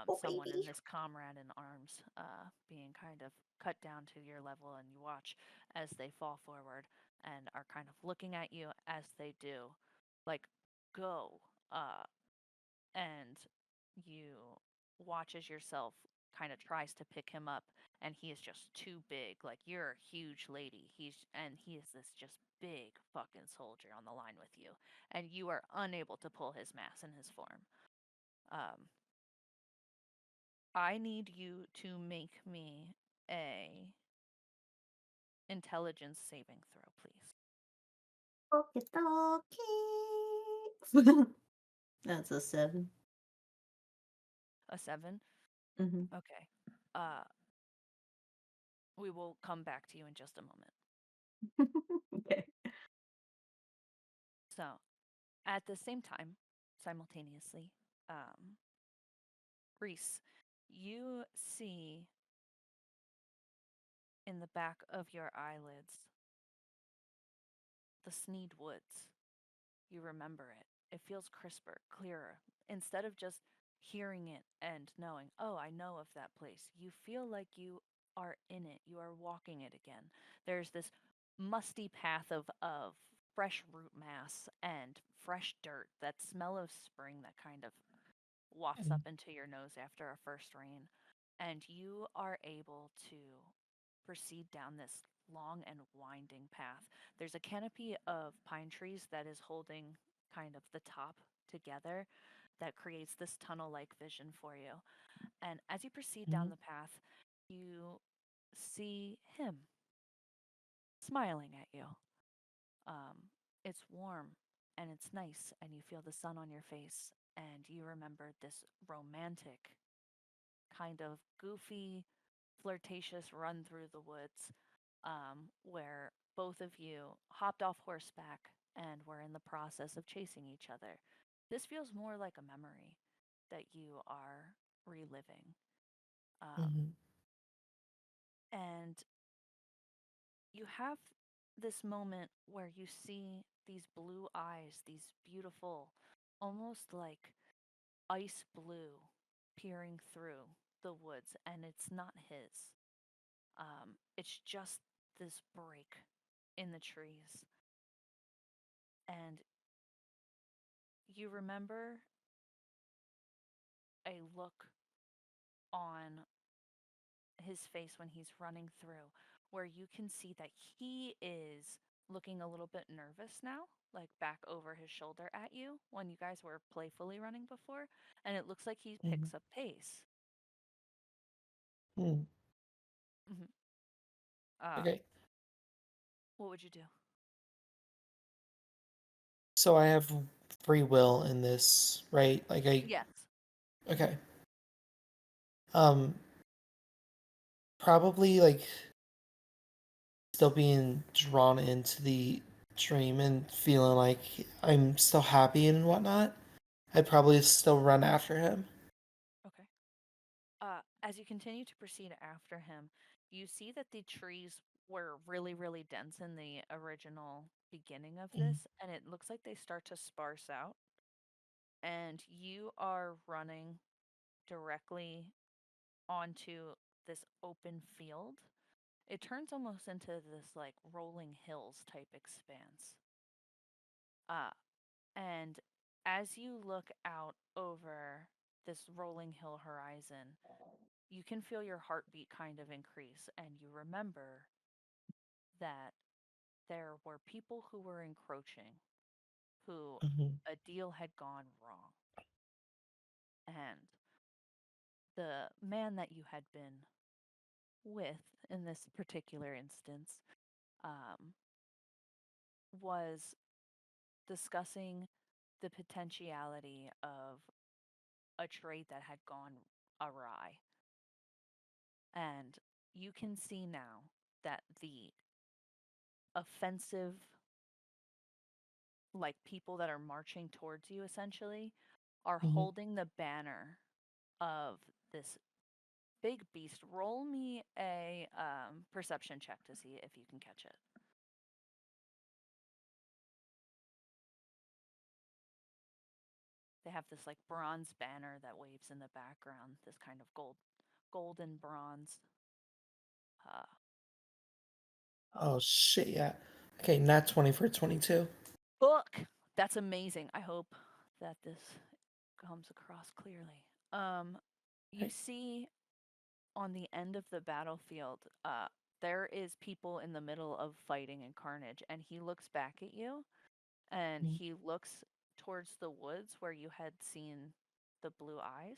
Oh, Someone in baby. this comrade in arms being kind of cut down to your level, and you watch as they fall forward and are kind of looking at you as they do, like, "Go." And you watch as yourself kind of tries to pick him up and he is just too big. Like, you're a huge lady. He is this just big fucking soldier on the line with you, and you are unable to pull his mass in his form. um I need you to make me a intelligence saving throw, please. Okie dokie. That's a 7. A 7. Mm-hmm. Okay. uh we will come back to you in just a moment. Okay. So at the same time, simultaneously, um Reese, you see in the back of your eyelids the Sneed Woods. You remember it. It feels crisper, clearer. Instead of just hearing it and knowing, "Oh, I know of that place," you feel like you are in it. You are walking it again. There's this musty path of fresh root mass and fresh dirt, that smell of spring that kind of wafts up into your nose after a first rain, and you are able to proceed down this long and winding path. There's a canopy of pine trees that is holding kind of the top together that creates this tunnel like vision for you. And as you proceed down Mhm. the path, you see him smiling at you. It's warm and it's nice, and you feel the sun on your face, and you remember this romantic kind of goofy, flirtatious run through the woods, where both of you hopped off horseback and were in the process of chasing each other. This feels more like a memory. that you are reliving. Mhm. And you have this moment where you see these blue eyes, these beautiful, almost like ice blue, peering through the woods, and it's not his. It's just this break in the trees. And you remember a look on his face when he's running through, where you can see that he is looking a little bit nervous now, like back over his shoulder at you when you guys were playfully running before, and it looks like he Mhm. picks up pace. Hmm. hmm Uh, Okay. what would you do? So I have free will in this, right? Like I Yes. hmm okay. Um Probably like still being drawn into the dream and feeling like I'm still happy and whatnot. I'd probably still run after him. Okay. As you continue to proceed after him, you see that the trees were really, really dense in the original beginning of Mhm. this, and it looks like they start to sparse out. And you are running directly onto this open field. It turns almost into this like rolling hills type expanse. Uh, and as you look out over this rolling hill horizon, you can feel your heartbeat kind of increase, and you remember that there were people who were encroaching, who Mhm. a deal had gone wrong. And the man that you had been with in this particular instance um, was discussing the potentiality of a trade that had gone awry. And you can see now that the offensive, like people that are marching towards you essentially, are Mhm. holding the banner of this big beast. Roll me a perception check to see if you can catch it. They have this like bronze banner that waves in the background, this kind of golden bronze. Uh, Oh shit, yeah. Okay, not 20 for 22. book. That's amazing. I hope that this comes across clearly. You Okay. see on the end of the battlefield, there is people in the middle of fighting and carnage, and he looks back at you, and Mhm. he looks towards the woods where you had seen the blue eyes,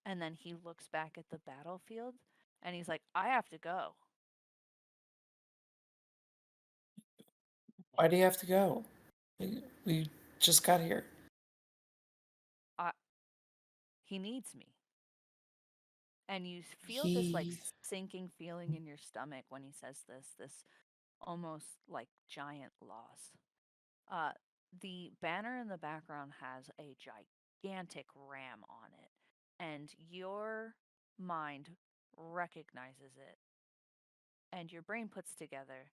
and then he looks back at the battlefield, and he's like, "I have to go." Why do you have to go? We just got here. I, he needs me. And you feel this like He sinking feeling in your stomach when he says this almost like giant loss. Uh, the banner in the background has a gigantic ram on it, and your mind recognizes it, and your brain puts together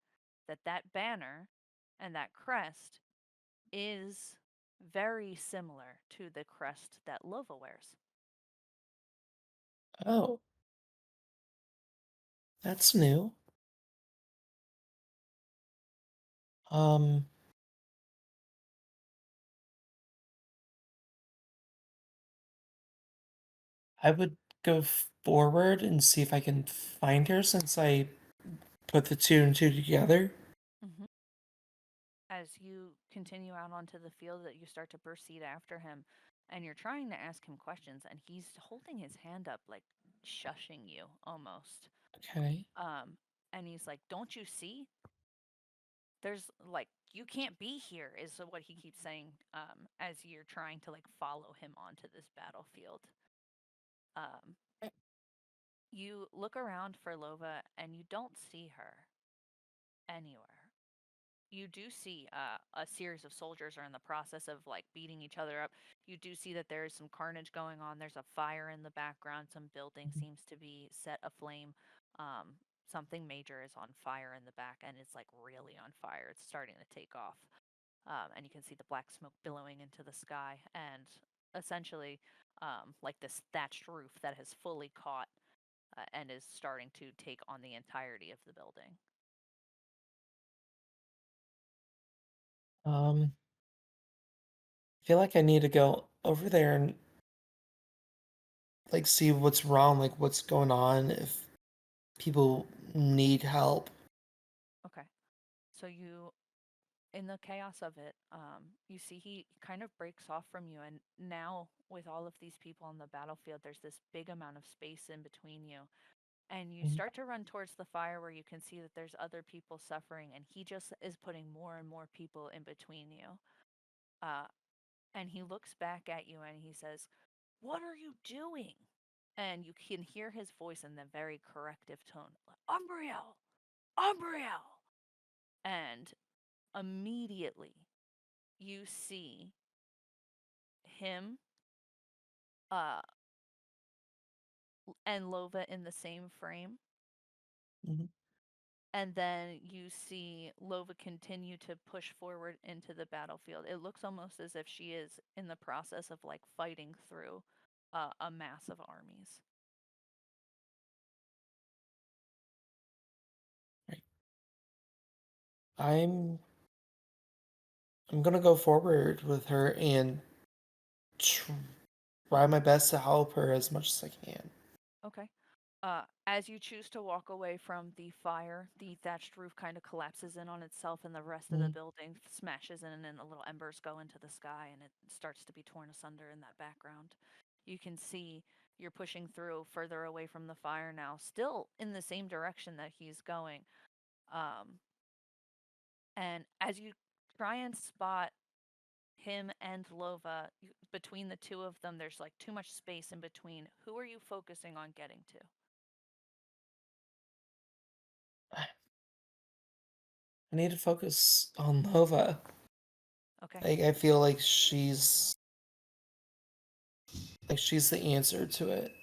that that banner and that crest is very similar to the crest that Lova wears. Oh, that's new. Um I would go forward and see if I can find her since I put the two and two together. hmm As you continue out onto the field, that you start to proceed after him, and you're trying to ask him questions, and he's holding his hand up, like shushing you almost. Okay. Um, and he's like, "Don't you see? There's like you can't be here," is what he keeps saying. As you're trying to like follow him onto this battlefield. Um, you look around for Lova, and you don't see her anywhere. you do see a series of soldiers are in the process of like beating each other up. You do see that there is some carnage going on. There's a fire in the background. Some building Mhm. seems to be set aflame. Um, Something major is on fire in the back, and it's like really on fire. It's starting to take off, and you can see the black smoke billowing into the sky, and essentially, like this thatched roof that has fully caught and is starting to take on the entirety of the building. I feel like I need to go over there and like see what's wrong, like what's going on, if people need help. Okay. So in the chaos of it, you see he kind of breaks off from you, and now with all of these people on the battlefield, there's this big amount of space in between you, and you Mhm. start to run towards the fire where you can see that there's other people suffering, and he just is putting more and more people in between you. Uh, and he looks back at you and he says, "What are you doing?" And you can hear his voice in the very corrective tone, "Umbrielle, Umbrielle," and immediately you see him uh and Lova in the same frame, Mhm. and then you see Lova continue to push forward into the battlefield. It looks almost as if she is in the process of like fighting through a mass of armies. Right. I'm I'm gonna go forward with her and try my best to help her as much as I can. Okay. As you choose to walk away from the fire, the thatched roof kind of collapses in on itself, and the rest of the Mhm. building smashes in, and the little embers go into the sky, and it starts to be torn asunder in that background. You can see you're pushing through further away from the fire now, still in the same direction that he's going. Um, and as you try and spot him and Lova, between the two of them, there's like too much space in between. Who are you focusing on getting to? I need to focus on Nova. Okay. I feel like she's the answer to it.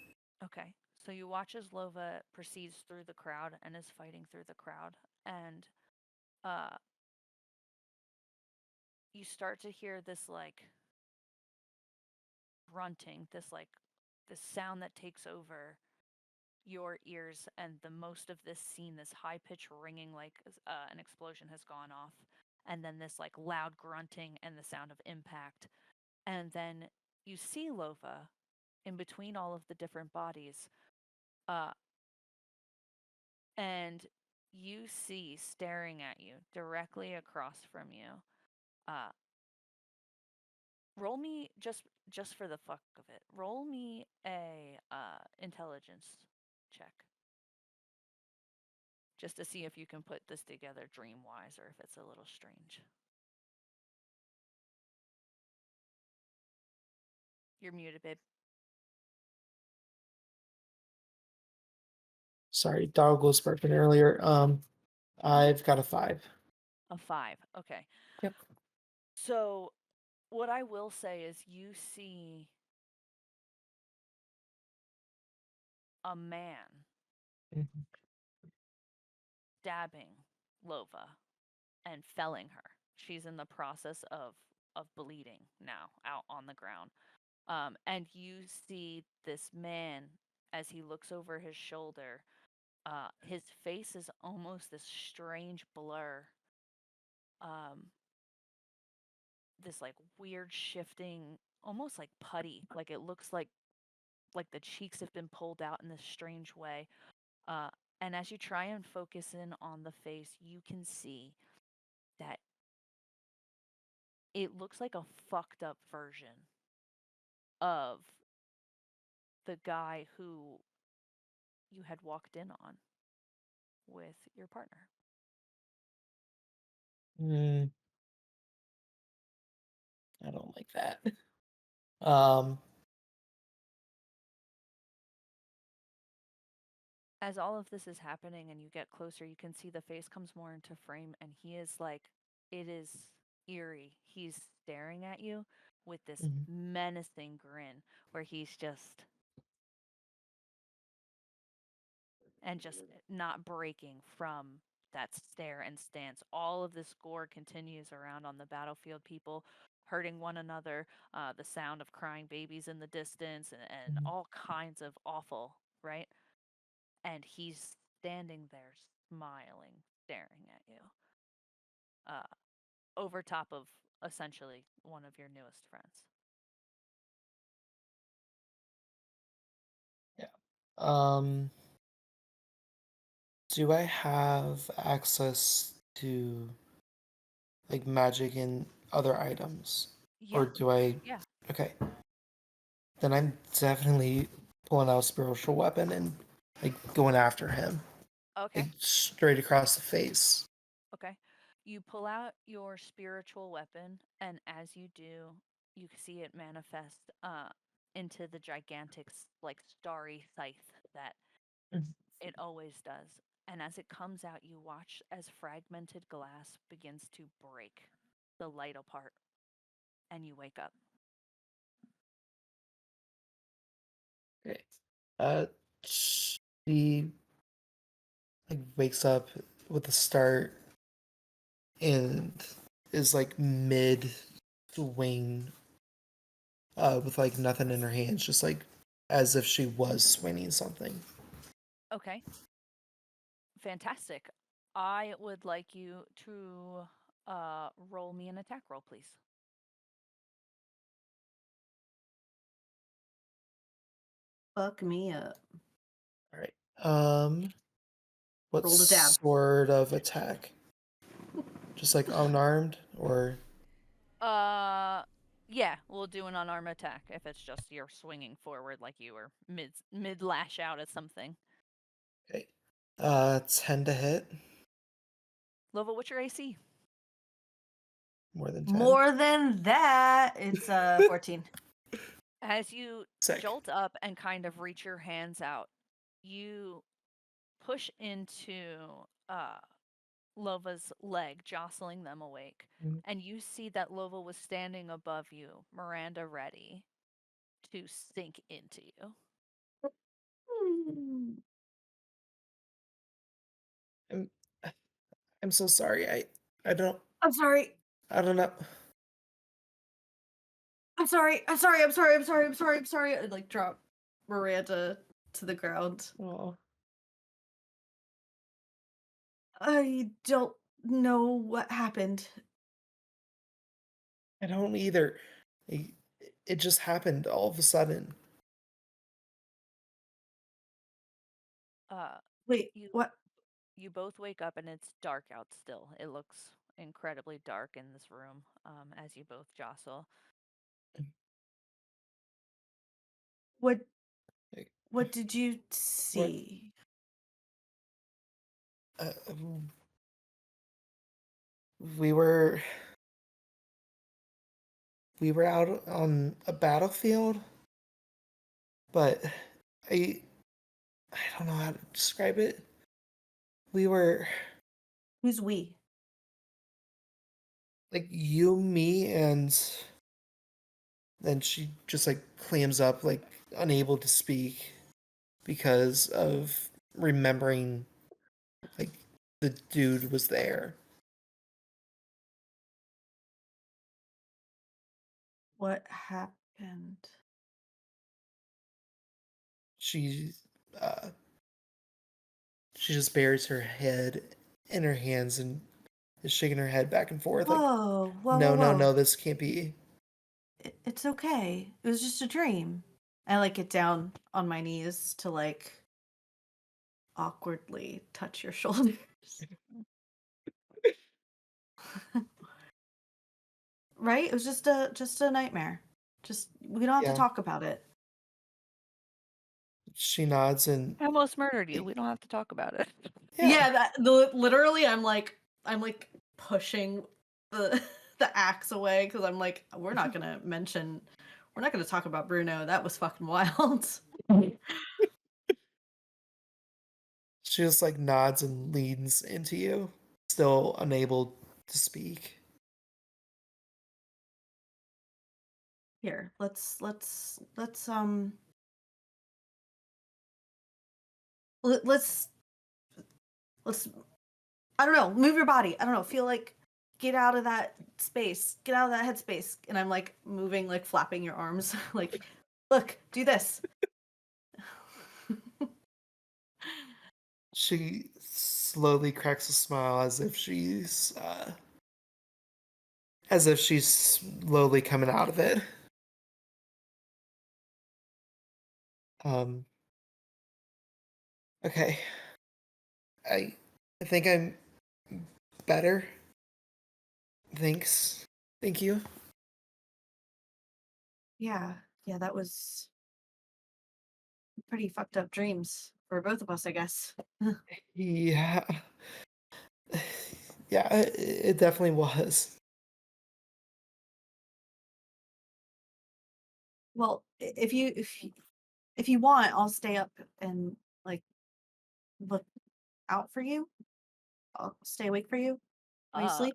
Okay. So you watch as Lova proceeds through the crowd and is fighting through the crowd, and uh, you start to hear this like grunting, this sound that takes over your ears, and the most of this scene, this high pitched ringing, like an explosion has gone off, and then this like loud grunting and the sound of impact, and then you see Lova in between all of the different bodies, uh, and you see staring at you directly across from you. Uh, Roll me just for the fuck of it. Roll me a intelligence check just to see if you can put this together dream wise or if it's a little strange. You're muted, babe. Sorry, dog was barking earlier. I've got a 5. A 5. Okay. Yep. So what I will say is you see a man Mhm. stabbing Lova and felling her. She's in the process of bleeding now out on the ground. And you see this man as he looks over his shoulder. His face is almost this strange blur. Um, this like weird shifting, almost like putty. Like it looks like the cheeks have been pulled out in this strange way. Uh, and as you try and focus in on the face, you can see that it looks like a fucked up version of the guy who you had walked in on with your partner. Mm, I don't like that. Um, As all of this is happening and you get closer, you can see the face comes more into frame, and he is like it is eerie. He's staring at you with this Mhm. menacing grin where he's just and just not breaking from that stare and stance. All of this gore continues around on the battlefield, people hurting one another, the sound of crying babies in the distance, and Mhm. all kinds of awful, right? And he's standing there smiling, staring at you, uh, over top of essentially one of your newest friends. Yeah. Do I have access to like magic and other items? Or Yeah, do I yeah. okay. Then I'm definitely pulling out a spiritual weapon and like going after him. Like Okay. straight across the face. Okay. You pull out your spiritual weapon, and as you do, you see it manifest into the gigantic, like starry scythe that Mhm. it always does. And as it comes out, you watch as fragmented glass begins to break the light apart, and you wake up. Okay. Uh she like wakes up with a start and is like mid swing with like nothing in her hands, just like as if she was swinging something. Okay. Fantastic. I would like you to roll me an attack roll, please. Fuck me up. All right. What Roll the dab. sort of attack? Just like unarmed or Uh, yeah, we'll do an unarmed attack if it's just you're swinging forward like you were mid lash out at something. okay. 10 to hit, Lova, what's your AC? more than 10. More than that, it's 14. As you Sick. jolt up and kind of reach your hands out, you push into uh Lova's leg, jostling them awake, Mhm. and you see that Lova was standing above you, Miranda ready to sink into you. I'm I'm so sorry. I don't I'm sorry. I don't know. I'm sorry. I'm sorry. I'm sorry. I'm sorry. I'm sorry. I'm sorry. I'd like drop Miranda to the ground. Oh, I don't know what happened. I don't either. It, it just happened all of a sudden. Uh, Wait, you what? you both wake up and it's dark out still. It looks incredibly dark in this room as you both jostle. What? Like, What did you what? see? Uh, we were we were out on a battlefield, but I I don't know how to describe it. We were Who's we? like you, me, and then she just like clams up, like unable to speak because of remembering like the dude was there. What happened? She uh she just buries her head in her hands and is shaking her head back and forth like Whoa, whoa, whoa, no, no, whoa. no, this can't be. It's okay. It was just a dream. I like get down on my knees to like awkwardly touch your shoulders. Right? It was just a nightmare. Just we don't have to Yeah. talk about it. She nods and I almost murdered you. We don't have to talk about it. yeah. Literally I'm like pushing the the axe away because I'm like we're not gonna talk about Bruno. That was fucking wild. She just like nods and leans into you, still unable to speak. Here, let's let's I don't know, move your body. I don't know, feel like get out of that space, get out of that headspace. And I'm like moving, like flapping your arms, like, look, do this. She slowly cracks a smile as if she's slowly coming out of it. Um okay. I I think I'm better. Thanks. Thank you. Yeah, yeah, that was pretty fucked up dreams for both of us, I guess. Yeah. Yeah, it definitely was. Well, if you want, I'll stay up and like look out for you. I'll stay awake for you while you Uh, sleep.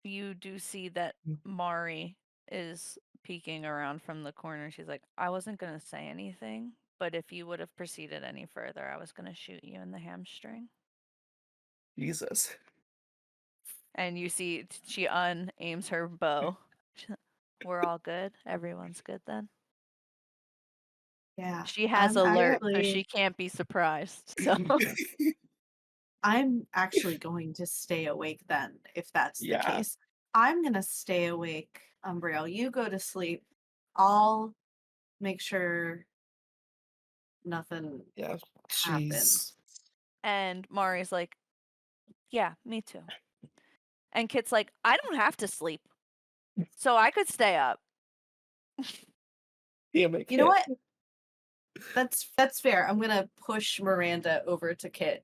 you do see that Mari is peeking around from the corner. She's like, I wasn't going to say anything, but if you would have proceeded any further, I was going to shoot you in the hamstring. Jesus. And you see she unaims her bow. We're all good. Everyone's good then. Yeah, She has I'm alert, so actually she can't be surprised. So I'm actually going to stay awake then, if that's the Yeah. case. I'm gonna stay awake, Umbrielle. You go to sleep. I'll make sure nothing Yeah. happens. She's and Mari's like, yeah, me too. And Kit's like, I don't have to sleep, so I could stay up. damn it, You know Kit. what? That's fair. I'm gonna push Miranda over to Kit.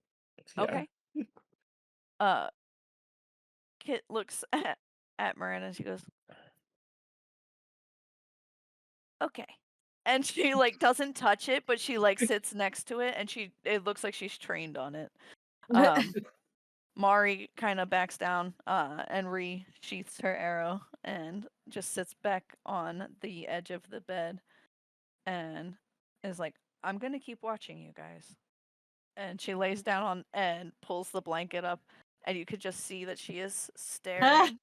Yeah. Okay. Kit looks at Miranda and she goes, okay. And she like doesn't touch it, but she like sits next to it and it looks like she's trained on it. Mari kind of backs down and re-sheaths her arrow and just sits back on the edge of the bed and is like, I'm gonna keep watching you guys. And she lays down on and pulls the blanket up, and you could just see that she is staring.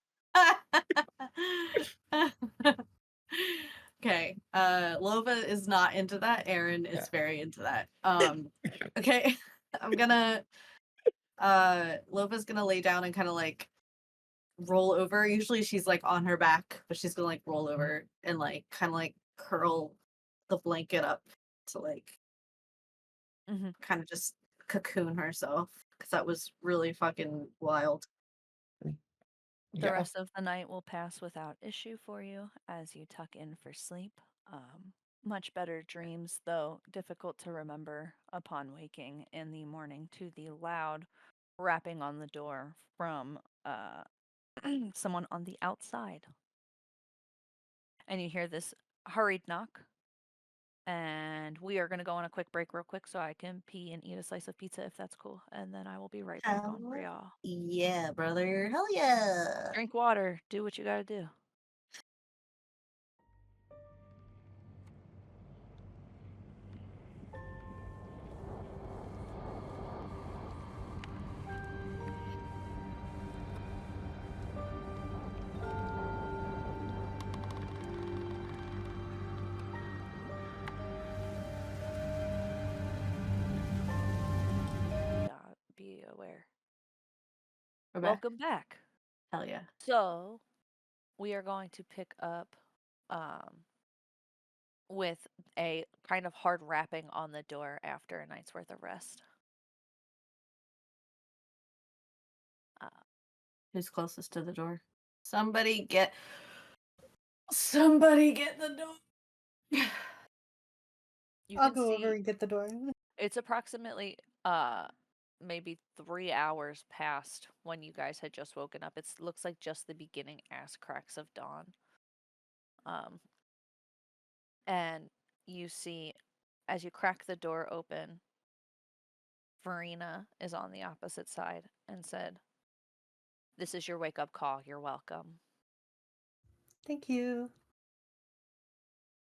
Okay. Lova is not into that. Aaron is Yeah. very into that. Okay. I'm gonna Lova's gonna lay down and kind of like roll over. Usually she's like on her back, but she's gonna like roll over and like kind of like curl the blanket up to like Mhm. kind of just cocoon herself because that was really fucking wild. The Yeah. rest of the night will pass without issue for you as you tuck in for sleep. Much better dreams, though difficult to remember upon waking in the morning to the loud rapping on the door from someone on the outside. And you hear this hurried knock. And we are going to go on a quick break, real quick, so I can pee and eat a slice of pizza if that's cool. And then I will be right back on for Hell y'all. yeah, brother. Hell yeah. Drink water, do what you gotta do. Be aware. We're back. Welcome back. Hell yeah. So, we are going to pick up with a kind of hard rapping on the door after a night's worth of rest. Who's closest to the door? Somebody get the door. You I'll can go over see and get the door. it's approximately maybe 3 hours past when you guys had just woken up. It looks like just the beginning ass cracks of dawn. And you see as you crack the door open, Farina is on the opposite side and said, "This is your wake up call. You're welcome." Thank you.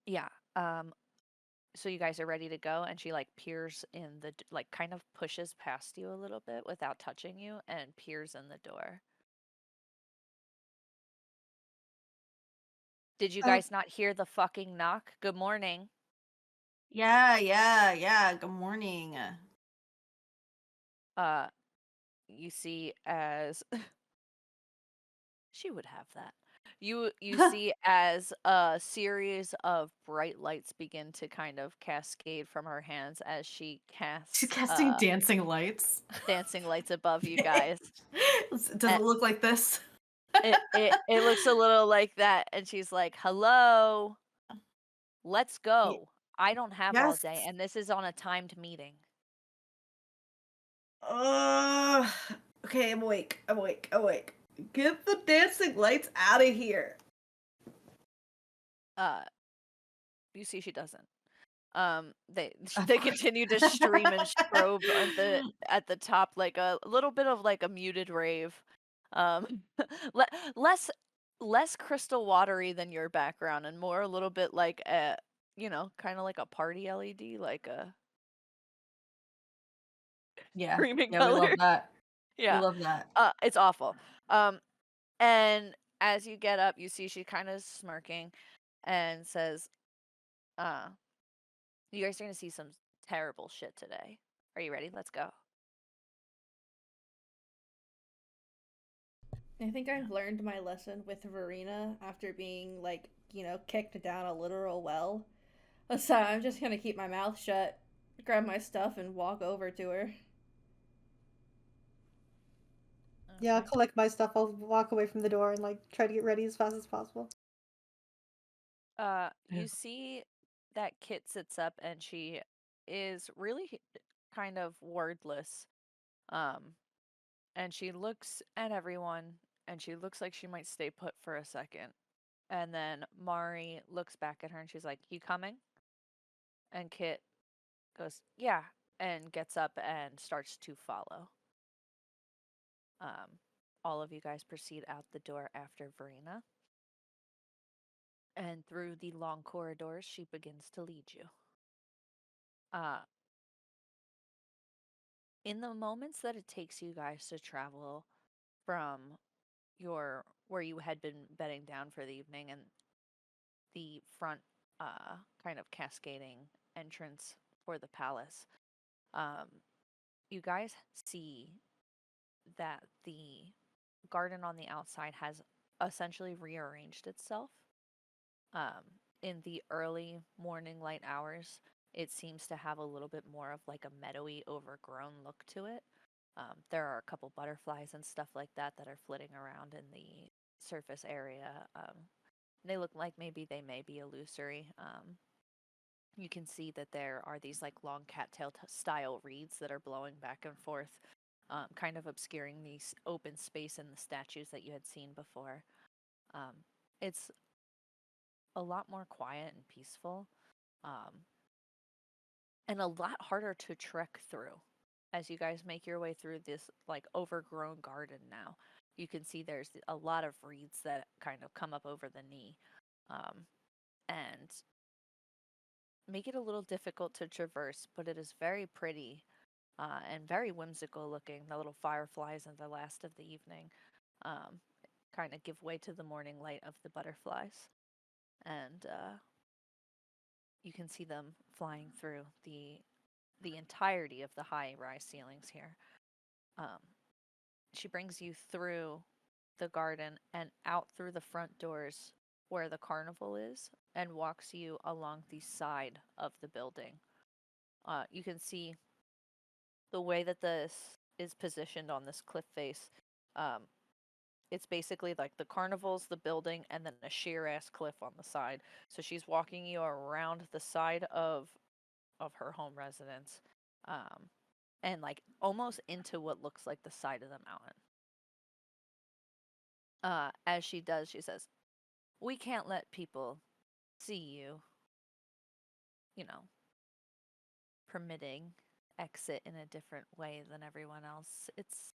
Yeah. So you guys are ready to go, and she like peers in the like kind of pushes past you a little bit without touching you and peers in the door. Did you Oh, guys not hear the fucking knock? Good morning. yeah. Good morning. Uh, you see as she would have that. You see as a series of bright lights begin to kind of cascade from her hands as she She's casts casting dancing lights. dancing lights above you guys. Does And it look like this? it looks a little like that, and she's like, "Hello, let's Y- go. I don't have all Yes. day, and this is on a timed meeting." Uh, okay, I'm awake. Get the dancing lights out of here. Uh, you see she doesn't. They Of they course. continue to stream and strobe at the top like a little bit of like a muted rave. Um, le- less less crystal watery than your background and more a little bit like a kind of like a party LED, like a Yeah. screaming Yeah, we love color. that. We Yeah. love that. It's awful. And as you get up, you see she kind of smirking and says, "Uh, you guys are gonna see some terrible shit today. Are you ready? Let's go." I think I've learned my lesson with Verena after being, like, kicked down a literal well. So I'm just gonna keep my mouth shut, grab my stuff, and walk over to her. Yeah, I'll Okay. collect my stuff. I'll walk away from the door and like try to get ready as fast as possible. You see that Kit sits up and she is really kind of wordless. Um, and she looks at everyone and she looks like she might stay put for a second. And then Mari looks back at her and she's like, "You coming?" And Kit goes, "Yeah," and gets up and starts to follow. Um, all of you guys proceed out the door after Verena. And through the long corridors, she begins to lead you. Uh, in the moments that it takes you guys to travel from your where you had been bedding down for the evening and the front kind of cascading entrance for the palace, um, you guys see that the garden on the outside has essentially rearranged itself. Um, in the early morning light hours, it seems to have a little bit more of like a meadowy, overgrown look to it. There are a couple butterflies and stuff like that that are flitting around in the surface area. They look like maybe they may be illusory. You can see that there are these like long cattail style reeds that are blowing back and forth, kind of obscuring the open space in the statues that you had seen before. It's a lot more quiet and peaceful, um, and a lot harder to trek through. As you guys make your way through this like overgrown garden now, you can see there's a lot of reeds that kind of come up over the knee, um, and make it a little difficult to traverse, but it is very pretty and very whimsical looking. The little fireflies and the last of the evening um, kind of give way to the morning light of the butterflies. And you can see them flying through the entirety of the high rise ceilings here. Um, she brings you through the garden and out through the front doors where the carnival is and walks you along the side of the building. You can see the way that this is positioned on this cliff face. Um, it's basically like the carnival's the building and then a sheer ass cliff on the side. So she's walking you around the side of her home residence, um, and like almost into what looks like the side of the mountain. As she does, she says, "We can't let people see you, you know, permitting exit in a different way than everyone else. It's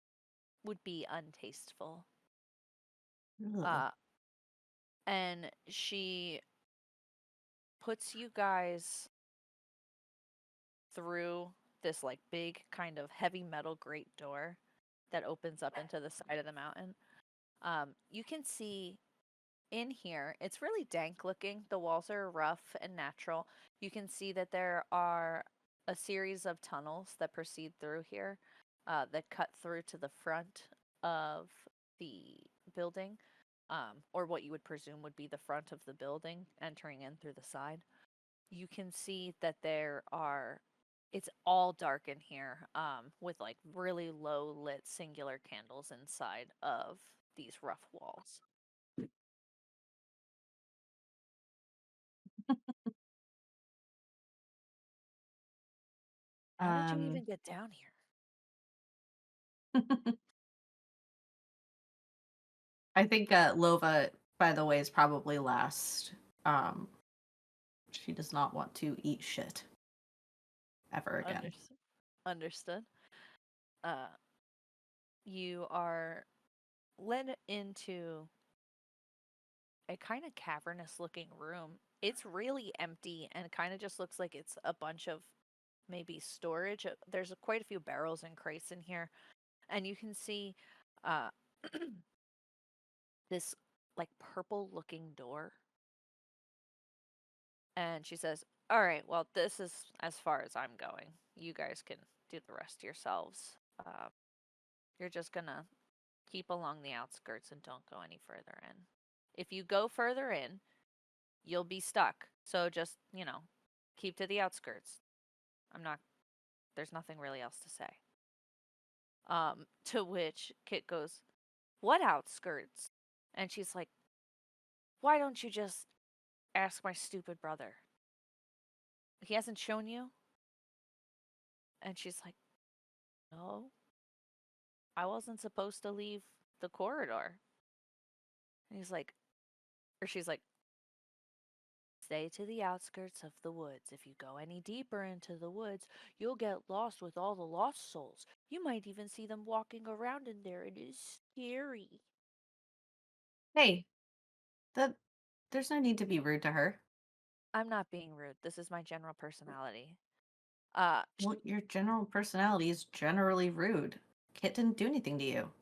would be untasteful." Ugh. Uh, and she puts you guys through this like big kind of heavy metal grate door that opens up into the side of the mountain. You can see in here, it's really dank looking. The walls are rough and natural. You can see that there are a series of tunnels that proceed through here that cut through to the front of the building, or what you would presume would be the front of the building, entering in through the side. You can see that it's all dark in here, with like really low lit singular candles inside of these rough walls. How did you even get down here? I think Lova, by the way, is probably last. Um, she does not want to eat shit ever again. Understood. Uh, you are led into a kind of cavernous looking room. It's really empty and kind of just looks like it's a bunch of maybe storage. There's quite a few barrels and crates in here, and you can see uh, this like purple looking door. And she says, "All right, well, this is as far as I'm going. You guys can do the rest yourselves. You're just gonna keep along the outskirts and don't go any further in. If you go further in, you'll be stuck. So just, keep to the outskirts. There's nothing really else to say." To which Kit goes, "What outskirts?" And she's like, "Why don't you just ask my stupid brother? He hasn't shown you?" And she's like, "No, I wasn't supposed to leave the corridor." And she's like, "Stay to the outskirts of the woods. If you go any deeper into the woods, you'll get lost with all the lost souls. You might even see them walking around in there. It is scary." Hey, that there's no need to be rude to her. I'm not being rude. This is my general personality. Well, your general personality is generally rude. Kit didn't do anything to you.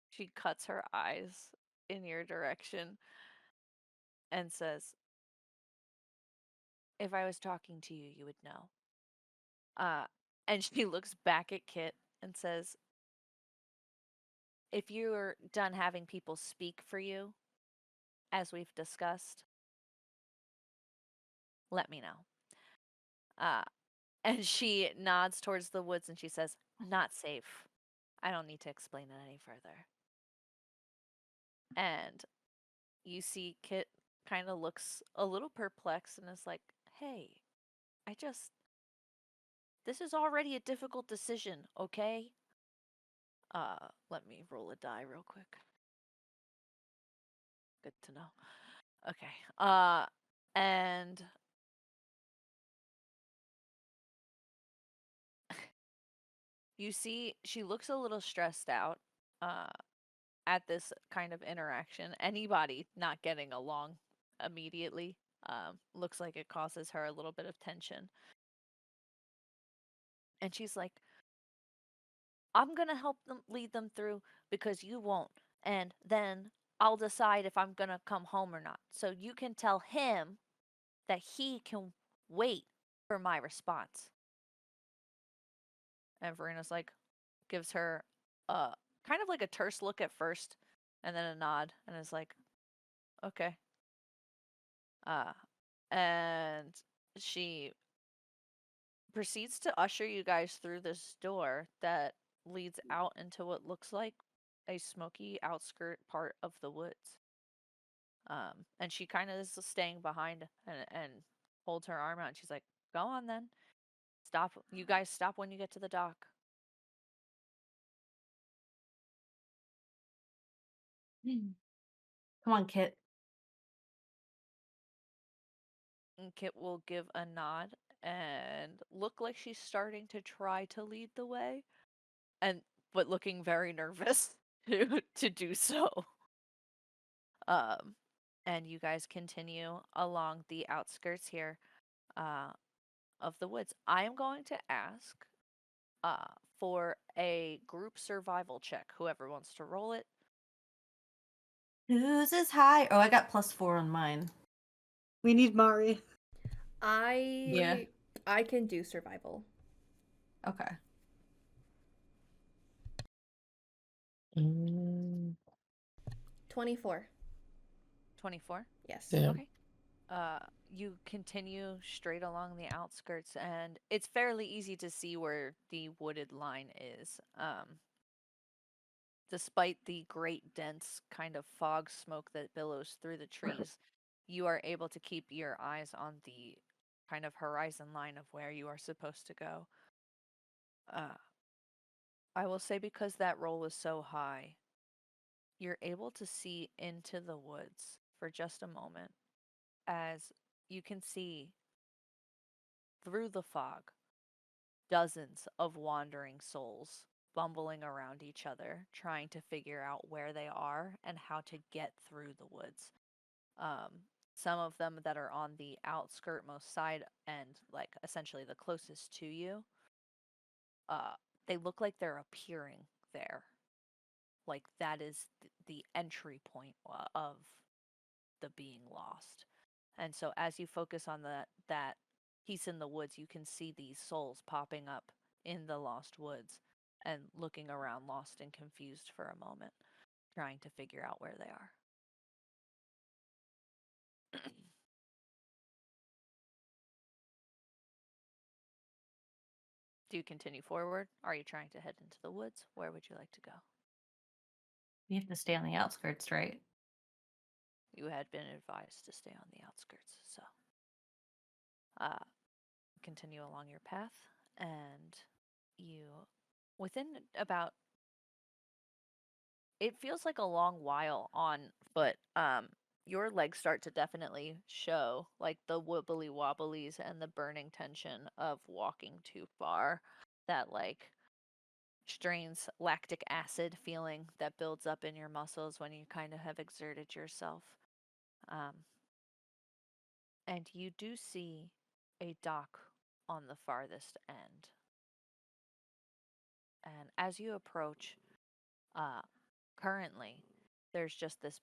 She cuts her eyes in your direction and says, "If I was talking to you, you would know." Uh, and she looks back at Kit and says, "If you're done having people speak for you, as we've discussed, let me know." Uh, and she nods towards the woods and she says, "Not safe. I don't need to explain it any further." And you see Kit kind of looks a little perplexed and is like, "Hey, I just, this is already a difficult decision, okay?" Let me roll a die real quick. Good to know. Okay. And you see she looks a little stressed out uh at this kind of interaction. Anybody not getting along immediately looks like it causes her a little bit of tension. And she's like, "I'm gonna help them lead them through because you won't. And then I'll decide if I'm gonna come home or not. So you can tell him that he can wait for my response." And Verena's like, gives her kind of like a terse look at first and then a nod and is like, "Okay." Uh, and she proceeds to usher you guys through this door that leads out into what looks like a smoky outskirt part of the woods. And she kind of is staying behind and holds her arm out. And she's like, "Go on then. Stop. You guys stop when you get to the dock." Come on, Kit. And Kit will give a nod and look like she's starting to try to lead the way, and but looking very nervous to do so. and you guys continue along the outskirts here uh, of the woods. I am going to ask uh, for a group survival check. Whoever wants to roll it. Whose is high? Oh, I got +4 on mine. We need Mari. Yeah. I can do survival. Okay. Mm, 24. 24. Yes. damn. Okay. You continue straight along the outskirts, and it's fairly easy to see where the wooded line is. Despite the great dense kind of fog smoke that billows through the trees, you are able to keep your eyes on the kind of horizon line of where you are supposed to go. Uh, I will say because that roll is so high, you're able to see into the woods for just a moment as you can see through the fog dozens of wandering souls bumbling around each other, trying to figure out where they are and how to get through the woods. Some of them that are on the outskirt most side and like essentially the closest to you, uh, they look like they're appearing there. Like that is the entry point of the being lost. And so as you focus on that piece in the woods, you can see these souls popping up in the lost woods and looking around lost and confused for a moment, trying to figure out where they are. Do you continue forward? Are you trying to head into the woods? Where would you like to go? We have to stay on the outskirts, right? You had been advised to stay on the outskirts, so uh, continue along your path, and you, within about, it feels like a long while on foot. Your legs start to definitely show like the wobbly wobblies and the burning tension of walking too far. That like strains lactic acid feeling that builds up in your muscles when you kind of have exerted yourself. Um, and you do see a dock on the farthest end. And as you approach, uh, currently, there's just this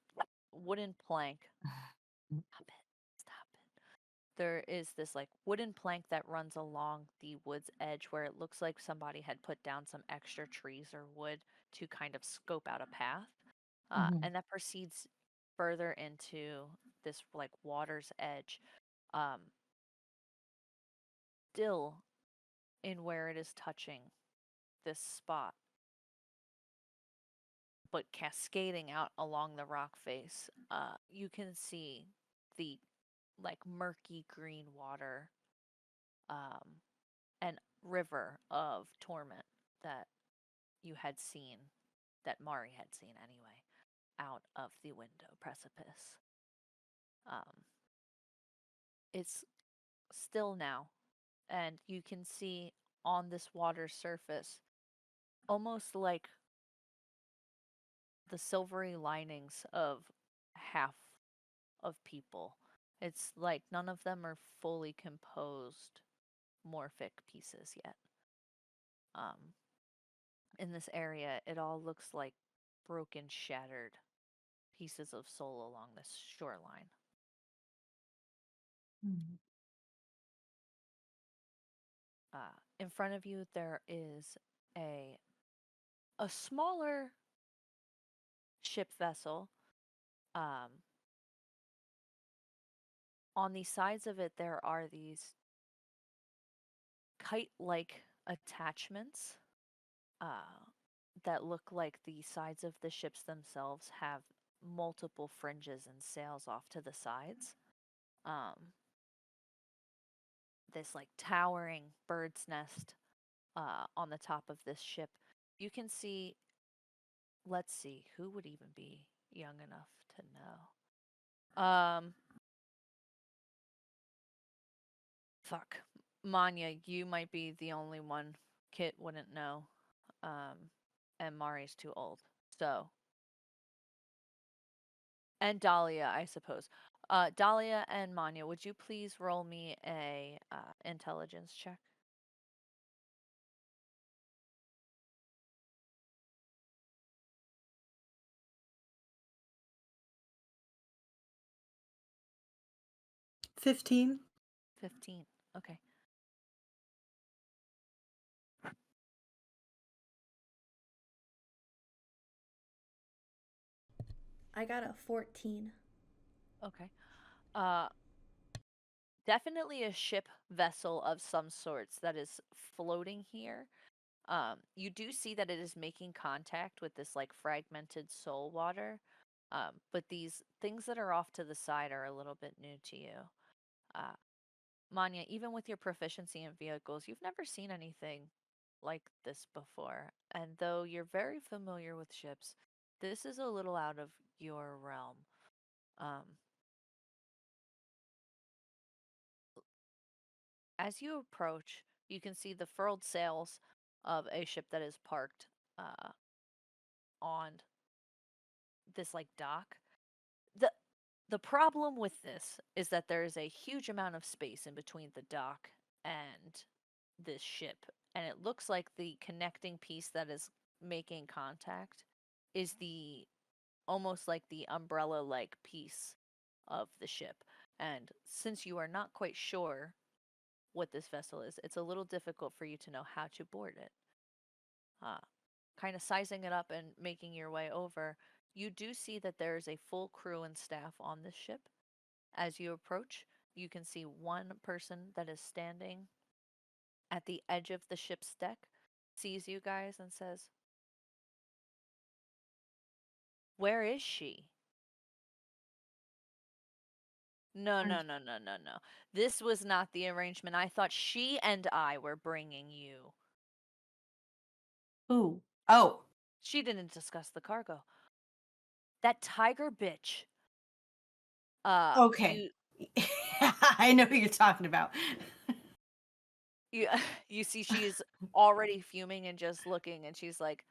wooden plank. Stop it. Stop it. There is this like wooden plank that runs along the wood's edge where it looks like somebody had put down some extra trees or wood to kind of scope out a path. Mhm. And that proceeds further into this like water's edge. Um, Still in where it is touching this spot, but cascading out along the rock face, you can see the like murky green water um, and river of torment that you had seen, that Mari had seen anyway, out of the window precipice. Um, it's still now, and you can see on this water surface almost like the silvery linings of half of people. It's like none of them are fully composed morphic pieces yet. Um, in this area, it all looks like broken, shattered pieces of soul along this shoreline. Mhm. In front of you, there is a a smaller ship vessel. Um, on the sides of it, there are these kite-like attachments uh, that look like the sides of the ships themselves have multiple fringes and sails off to the sides. Um, this like towering bird's nest on the top of this ship. You can see, let's see, who would even be young enough to know? Fuck. Manya, you might be the only one Kit wouldn't know. Um, and Mari's too old. So, And Dahlia, I suppose. Dahlia and Manya, would you please roll me a intelligence check? 15. 15. Okay. I got a 14. Okay. Uh, definitely a ship vessel of some sorts that is floating here. You do see that it is making contact with this like fragmented soul water. But these things that are off to the side are a little bit new to you. Uh, Manya, even with your proficiency in vehicles, you've never seen anything like this before. And though you're very familiar with ships, this is a little out of your realm. Um, as you approach, you can see the furled sails of a ship that is parked on this like dock. The the problem with this is that there is a huge amount of space in between the dock and this ship, and it looks like the connecting piece that is making contact is the almost like the umbrella like piece of the ship. And since you are not quite sure what this vessel is, it's a little difficult for you to know how to board it. Uh, kind of sizing it up and making your way over, you do see that there is a full crew and staff on this ship. As you approach, you can see one person that is standing at the edge of the ship's deck, sees you guys, and says, "Where is she?" No, I'm no, no, no, no, no. This was not the arrangement. I thought she and I were bringing you. Ooh. Oh. She didn't discuss the cargo. That tiger bitch. Okay. You I know who you're talking about. you you see she's already fuming and just looking, and she's like,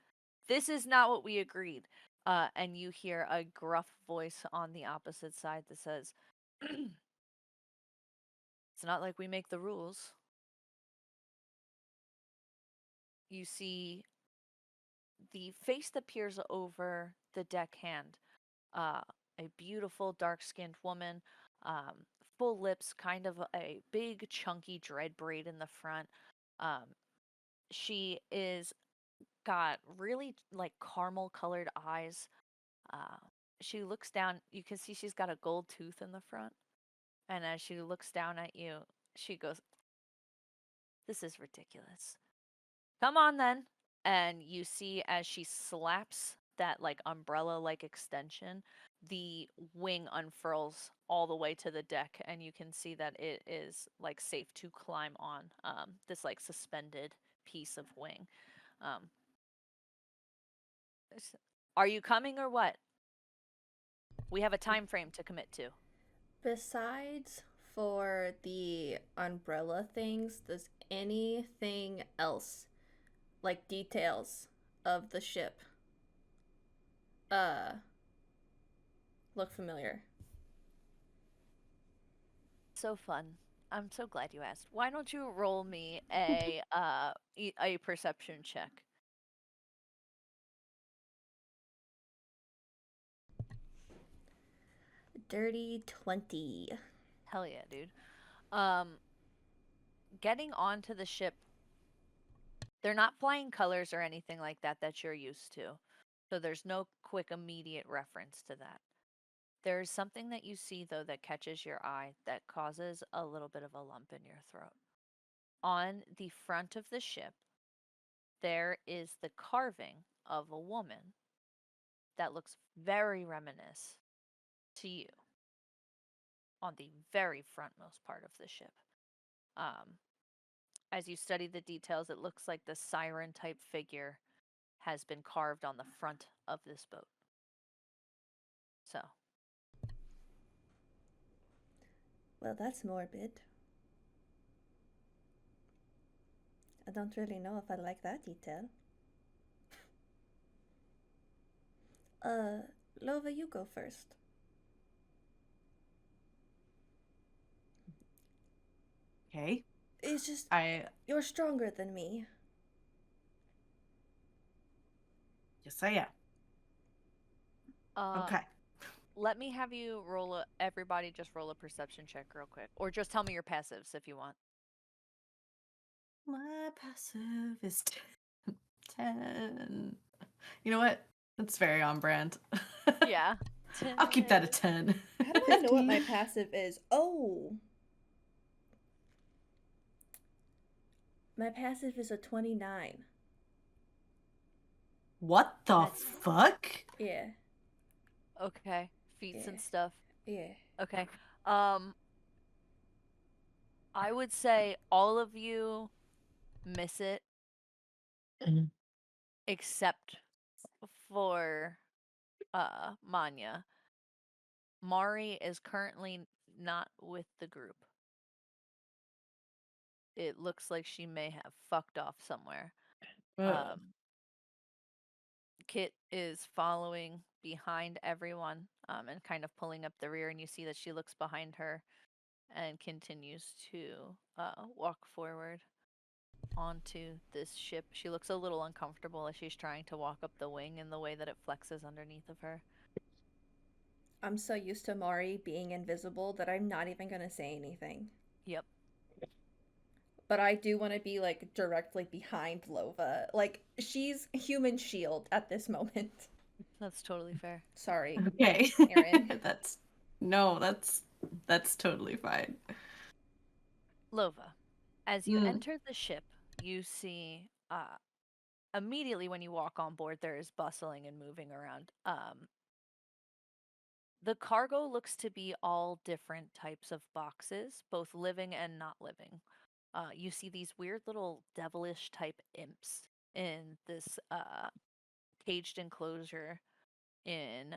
"This is not what we agreed." And you hear a gruff voice on the opposite side that says, "It's not like we make the rules." You see the face that peers over the deckhand, uh, a beautiful dark-skinned woman, um, full lips, kind of a big chunky dread braid in the front. Um, she is got really like caramel colored eyes. Uh, she looks down. You can see she's got a gold tooth in the front. And as she looks down at you, she goes, "This is ridiculous. Come on then." And you see as she slaps that like umbrella like extension, the wing unfurls all the way to the deck, and you can see that it is like safe to climb on this like suspended piece of wing. Um, are you coming or what? We have a time frame to commit to. Besides for the umbrella things, does anything else, like details of the ship, uh, look familiar? So fun. I'm so glad you asked. Why don't you roll me a perception check? Dirty 20. Hell yeah, dude. Um, getting onto the ship, they're not flying colors or anything like that that you're used to. So there's no quick immediate reference to that. There's something that you see though that catches your eye that causes a little bit of a lump in your throat. On the front of the ship, there is the carving of a woman that looks very reminiscent to you on the very frontmost part of the ship. Um, as you study the details, it looks like the siren type figure has been carved on the front of this boat. So, Well, that's morbid. I don't really know if I like that detail. Uh, Lova, you go first. Okay. It's just I you're stronger than me. Yes, I am. Uh, Okay. let me have you everybody just roll a perception check real quick. Or just tell me your passives if you want. My passive is 10. You know what? That's very on brand. Yeah. I'll keep that a 10. 10. How do I know what my 15. passive is? Oh, my passive is a 29. What the That's fuck? Yeah, okay. Feats yeah, and stuff. yeah. Okay. Um, I would say all of you miss it Mhm. except for Manya. Mari is currently not with the group. It looks like she may have fucked off somewhere. Um, Kit is following behind everyone and kind of pulling up the rear, and you see that she looks behind her and continues to walk forward onto this ship. She looks a little uncomfortable as she's trying to walk up the wing in the way that it flexes underneath of her. I'm so used to Mari being invisible that I'm not even gonna say anything. Yep. But I do want to be like directly behind Lova. Like she's human shield at this moment. That's totally fair. Sorry, Okay. Aaron. That's totally fine. Lova, as you Mm. enter the ship, you see immediately when you walk on board, there is bustling and moving around. The cargo looks to be all different types of boxes, both living and not living. You see these weird little devilish type imps in this caged enclosure in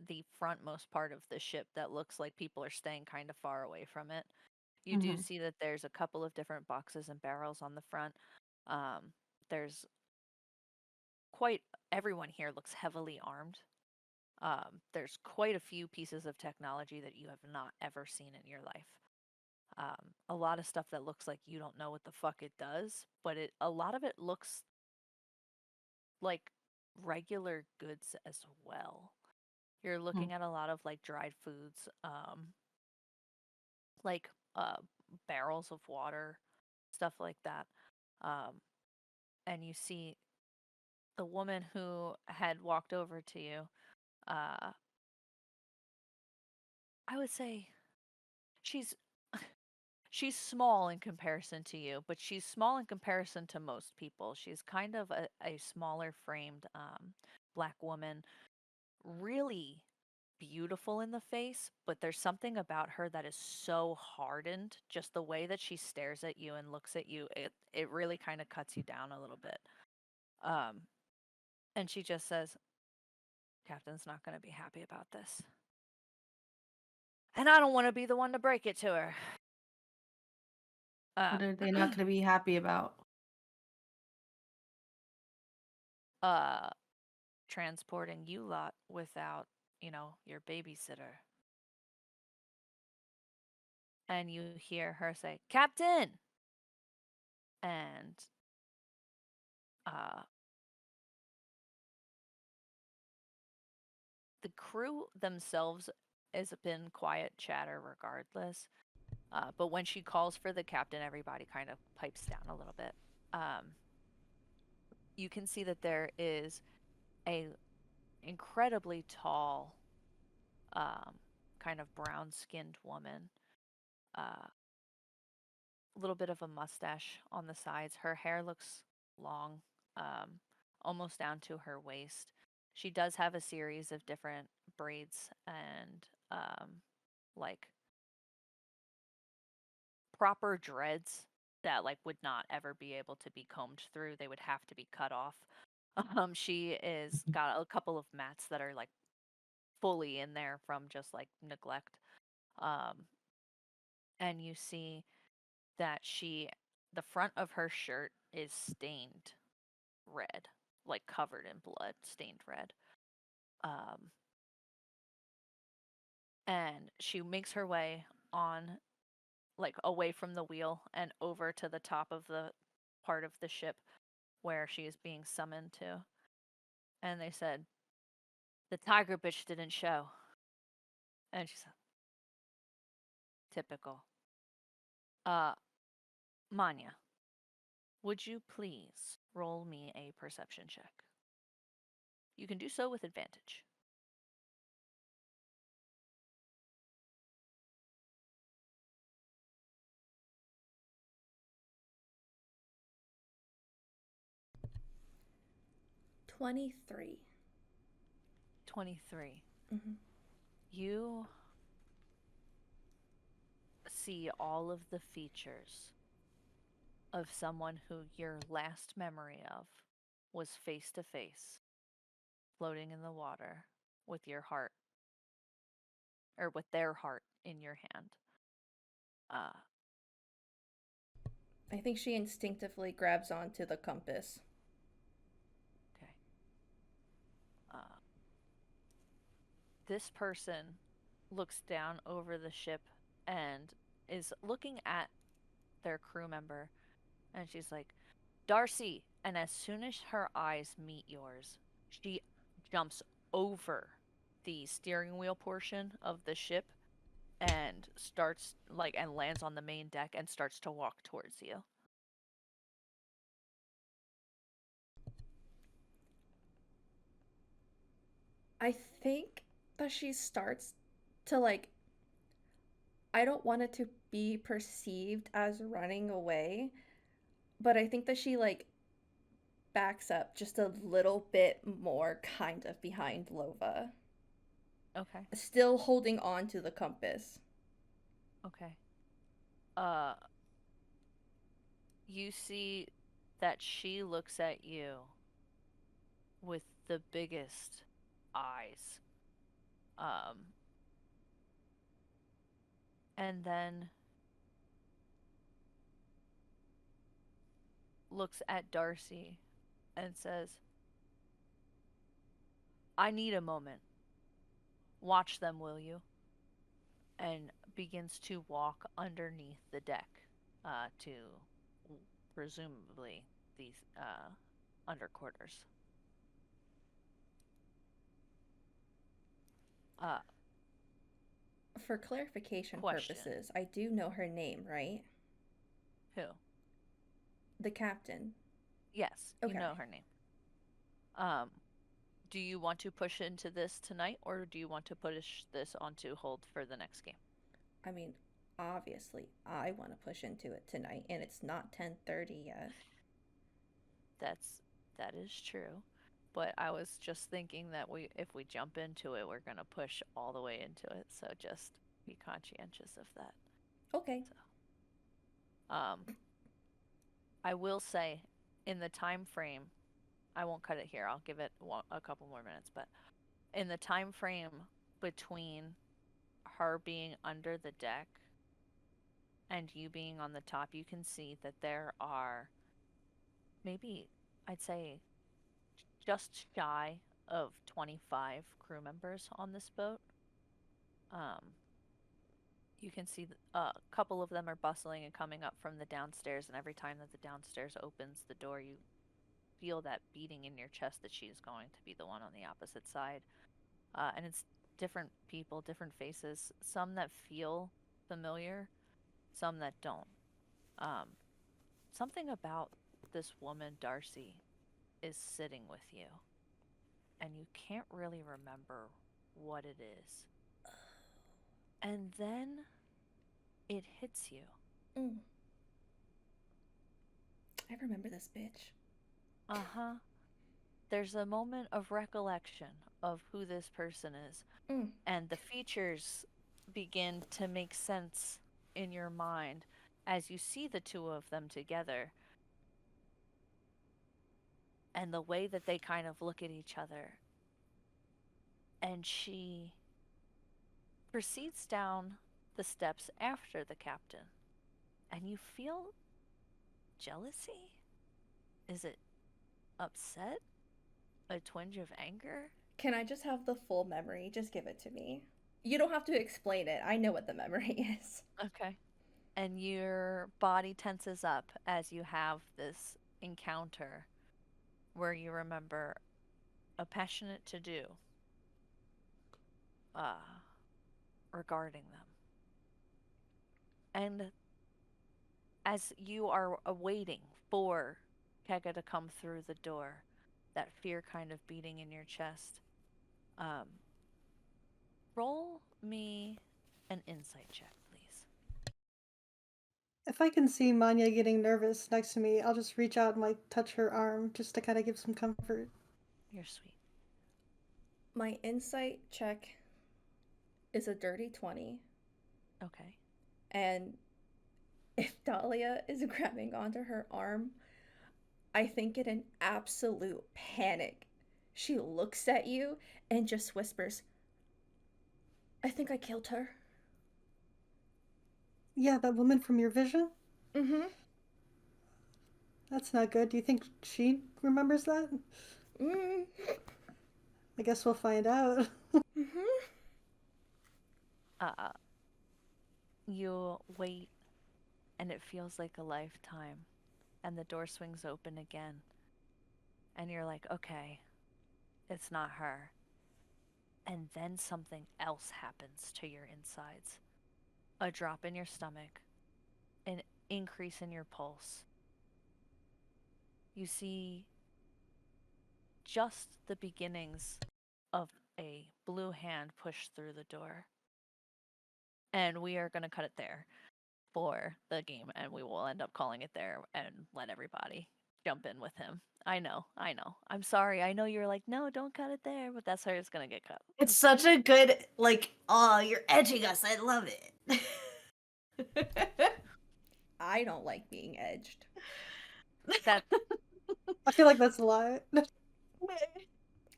the frontmost part of the ship that looks like people are staying kind of far away from it. You do Mhm. see that there's a couple of different boxes and barrels on the front. There's quite everyone here looks heavily armed. There's quite a few pieces of technology that you have not ever seen in your life. A lot of stuff that looks like you don't know what the fuck it does, but a lot of it looks like regular goods as well. You're Hmm. looking at a lot of like dried foods, like uh, barrels of water, stuff like that. Um, and you see the woman who had walked over to you. Uh, I would say she's she's small in comparison to you, but she's small in comparison to most people. She's kind of a smaller framed black woman, really beautiful in the face, but there's something about her that is so hardened. Just the way that she stares at you and looks at you, it really kind of cuts you down a little bit. Um, and she just says, "Captain's not going to be happy about this, and I don't want to be the one to break it to her." What Um, are they not going to be happy about? uh, transporting you lot without, your babysitter. And you hear her say, "Captain!" And uh, the crew themselves has been quiet chatter regardless. But when she calls for the captain, everybody kind of pipes down a little bit. Um, you can see that there is a incredibly tall, um, kind of brown-skinned woman. A little bit of a mustache on the sides. Her hair looks long, um, almost down to her waist. She does have a series of different braids and like proper dreads that like would not ever be able to be combed through. They would have to be cut off. She is got a couple of mats that are like fully in there from just like neglect. Um, and you see that the front of her shirt is stained red, like covered in blood, stained red. Um, and she makes her way on like away from the wheel and over to the top of the part of the ship where she is being summoned to. And they said, the tiger bitch didn't show. And she said, typical. Manya, would you please roll me a perception check? You can do so with advantage. $23. 23. Mm-hmm. You see all of the features of someone who your last memory of was face to face, floating in the water with your heart, or with their heart in your hand. I think she instinctively grabs onto the compass. Okay. This person looks down over the ship and is looking at their crew member, and she's like, Darcy. And as soon as her eyes meet yours, she jumps over the steering wheel portion of the ship and starts and lands on the main deck and starts to walk towards you. I think that she starts to I don't want it to be perceived as running away, but I think that she backs up just a little bit more kind of behind Lova, Okay. still holding on to the compass. Okay. You see that she looks at you with the biggest eyes. And then looks at Darcy and says, I need a moment. Watch them, will you? And begins to walk underneath the deck to presumably these underquarters. For clarification Question. purposes, I do know her name, right? Who? The captain. Yes, Okay. you know her name. Do you want to push into this tonight, or do you want to push this onto hold for the next game? I mean, obviously, I want to push into it tonight, and it's not 10:30 yet. That is true. But I was just thinking that if we jump into it, we're gonna push all the way into it. So just be conscientious of that. Okay. So, I will say, in the time frame, I won't cut it here. I'll give it a couple more minutes. But in the time frame between her being under the deck and you being on the top, you can see that there are maybe, I'd say, just shy of 25 crew members on this boat. You can see a couple of them are bustling and coming up from the downstairs, and every time that the downstairs opens the door, you feel that beating in your chest that she's going to be the one on the opposite side. And it's different people, different faces, some that feel familiar, some that don't. Something about this woman, Darcy, is sitting with you, and you can't really remember what it is. And then it hits you. Mm. I remember this bitch. Uh-huh. There's a moment of recollection of who this person is, and the features begin to make sense in your mind as you see the two of them together, and the way that they kind of look at each other. And she proceeds down the steps after the captain, and you feel jealousy? Is it upset? A twinge of anger? Can I just have the full memory? Just give it to me. You don't have to explain it. I know what the memory is. Okay. and your body tenses up as you have this encounter where you remember a passionate to do uh, regarding them. And as you are awaiting for Kega to come through the door, that fear kind of beating in your chest, um, roll me an insight check, please. If I can see Manya getting nervous next to me, I'll just reach out and like touch her arm just to kind of give some comfort. You're sweet. My insight check is a dirty 20. Okay. And if Dahlia is grabbing onto her arm, I think in an absolute panic, she looks at you and just whispers, I think I killed her. Yeah, that woman from your vision? Mm-hmm. That's not good. Do you think she remembers that? Mm. I guess we'll find out. Mm-hmm. Uh, you wait, and it feels like a lifetime, and the door swings open again, and you're like, okay, it's not her. And then something else happens to your insides. A drop in your stomach, an increase in your pulse. You see just the beginnings of a blue hand push through the door. And we are going to cut it there for the game, and we will end up calling it there and let everybody jump in with him. I know. I'm sorry. I know you're like, no, don't cut it there, but that's how it's going to get cut. It's such a good, like, oh, you're edging us. I love it. I don't like being edged. That I feel like that's a lie.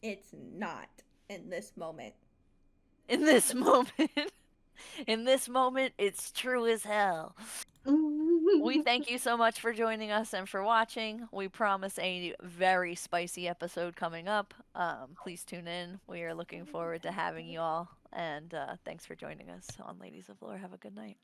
It's not in this moment. in this moment, in this moment, it's true as hell. We thank you so much for joining us and for watching. We promise a very spicy episode coming up. Please tune in. We are looking forward to having you all. And thanks for joining us on Ladies of Lore. Have a good night.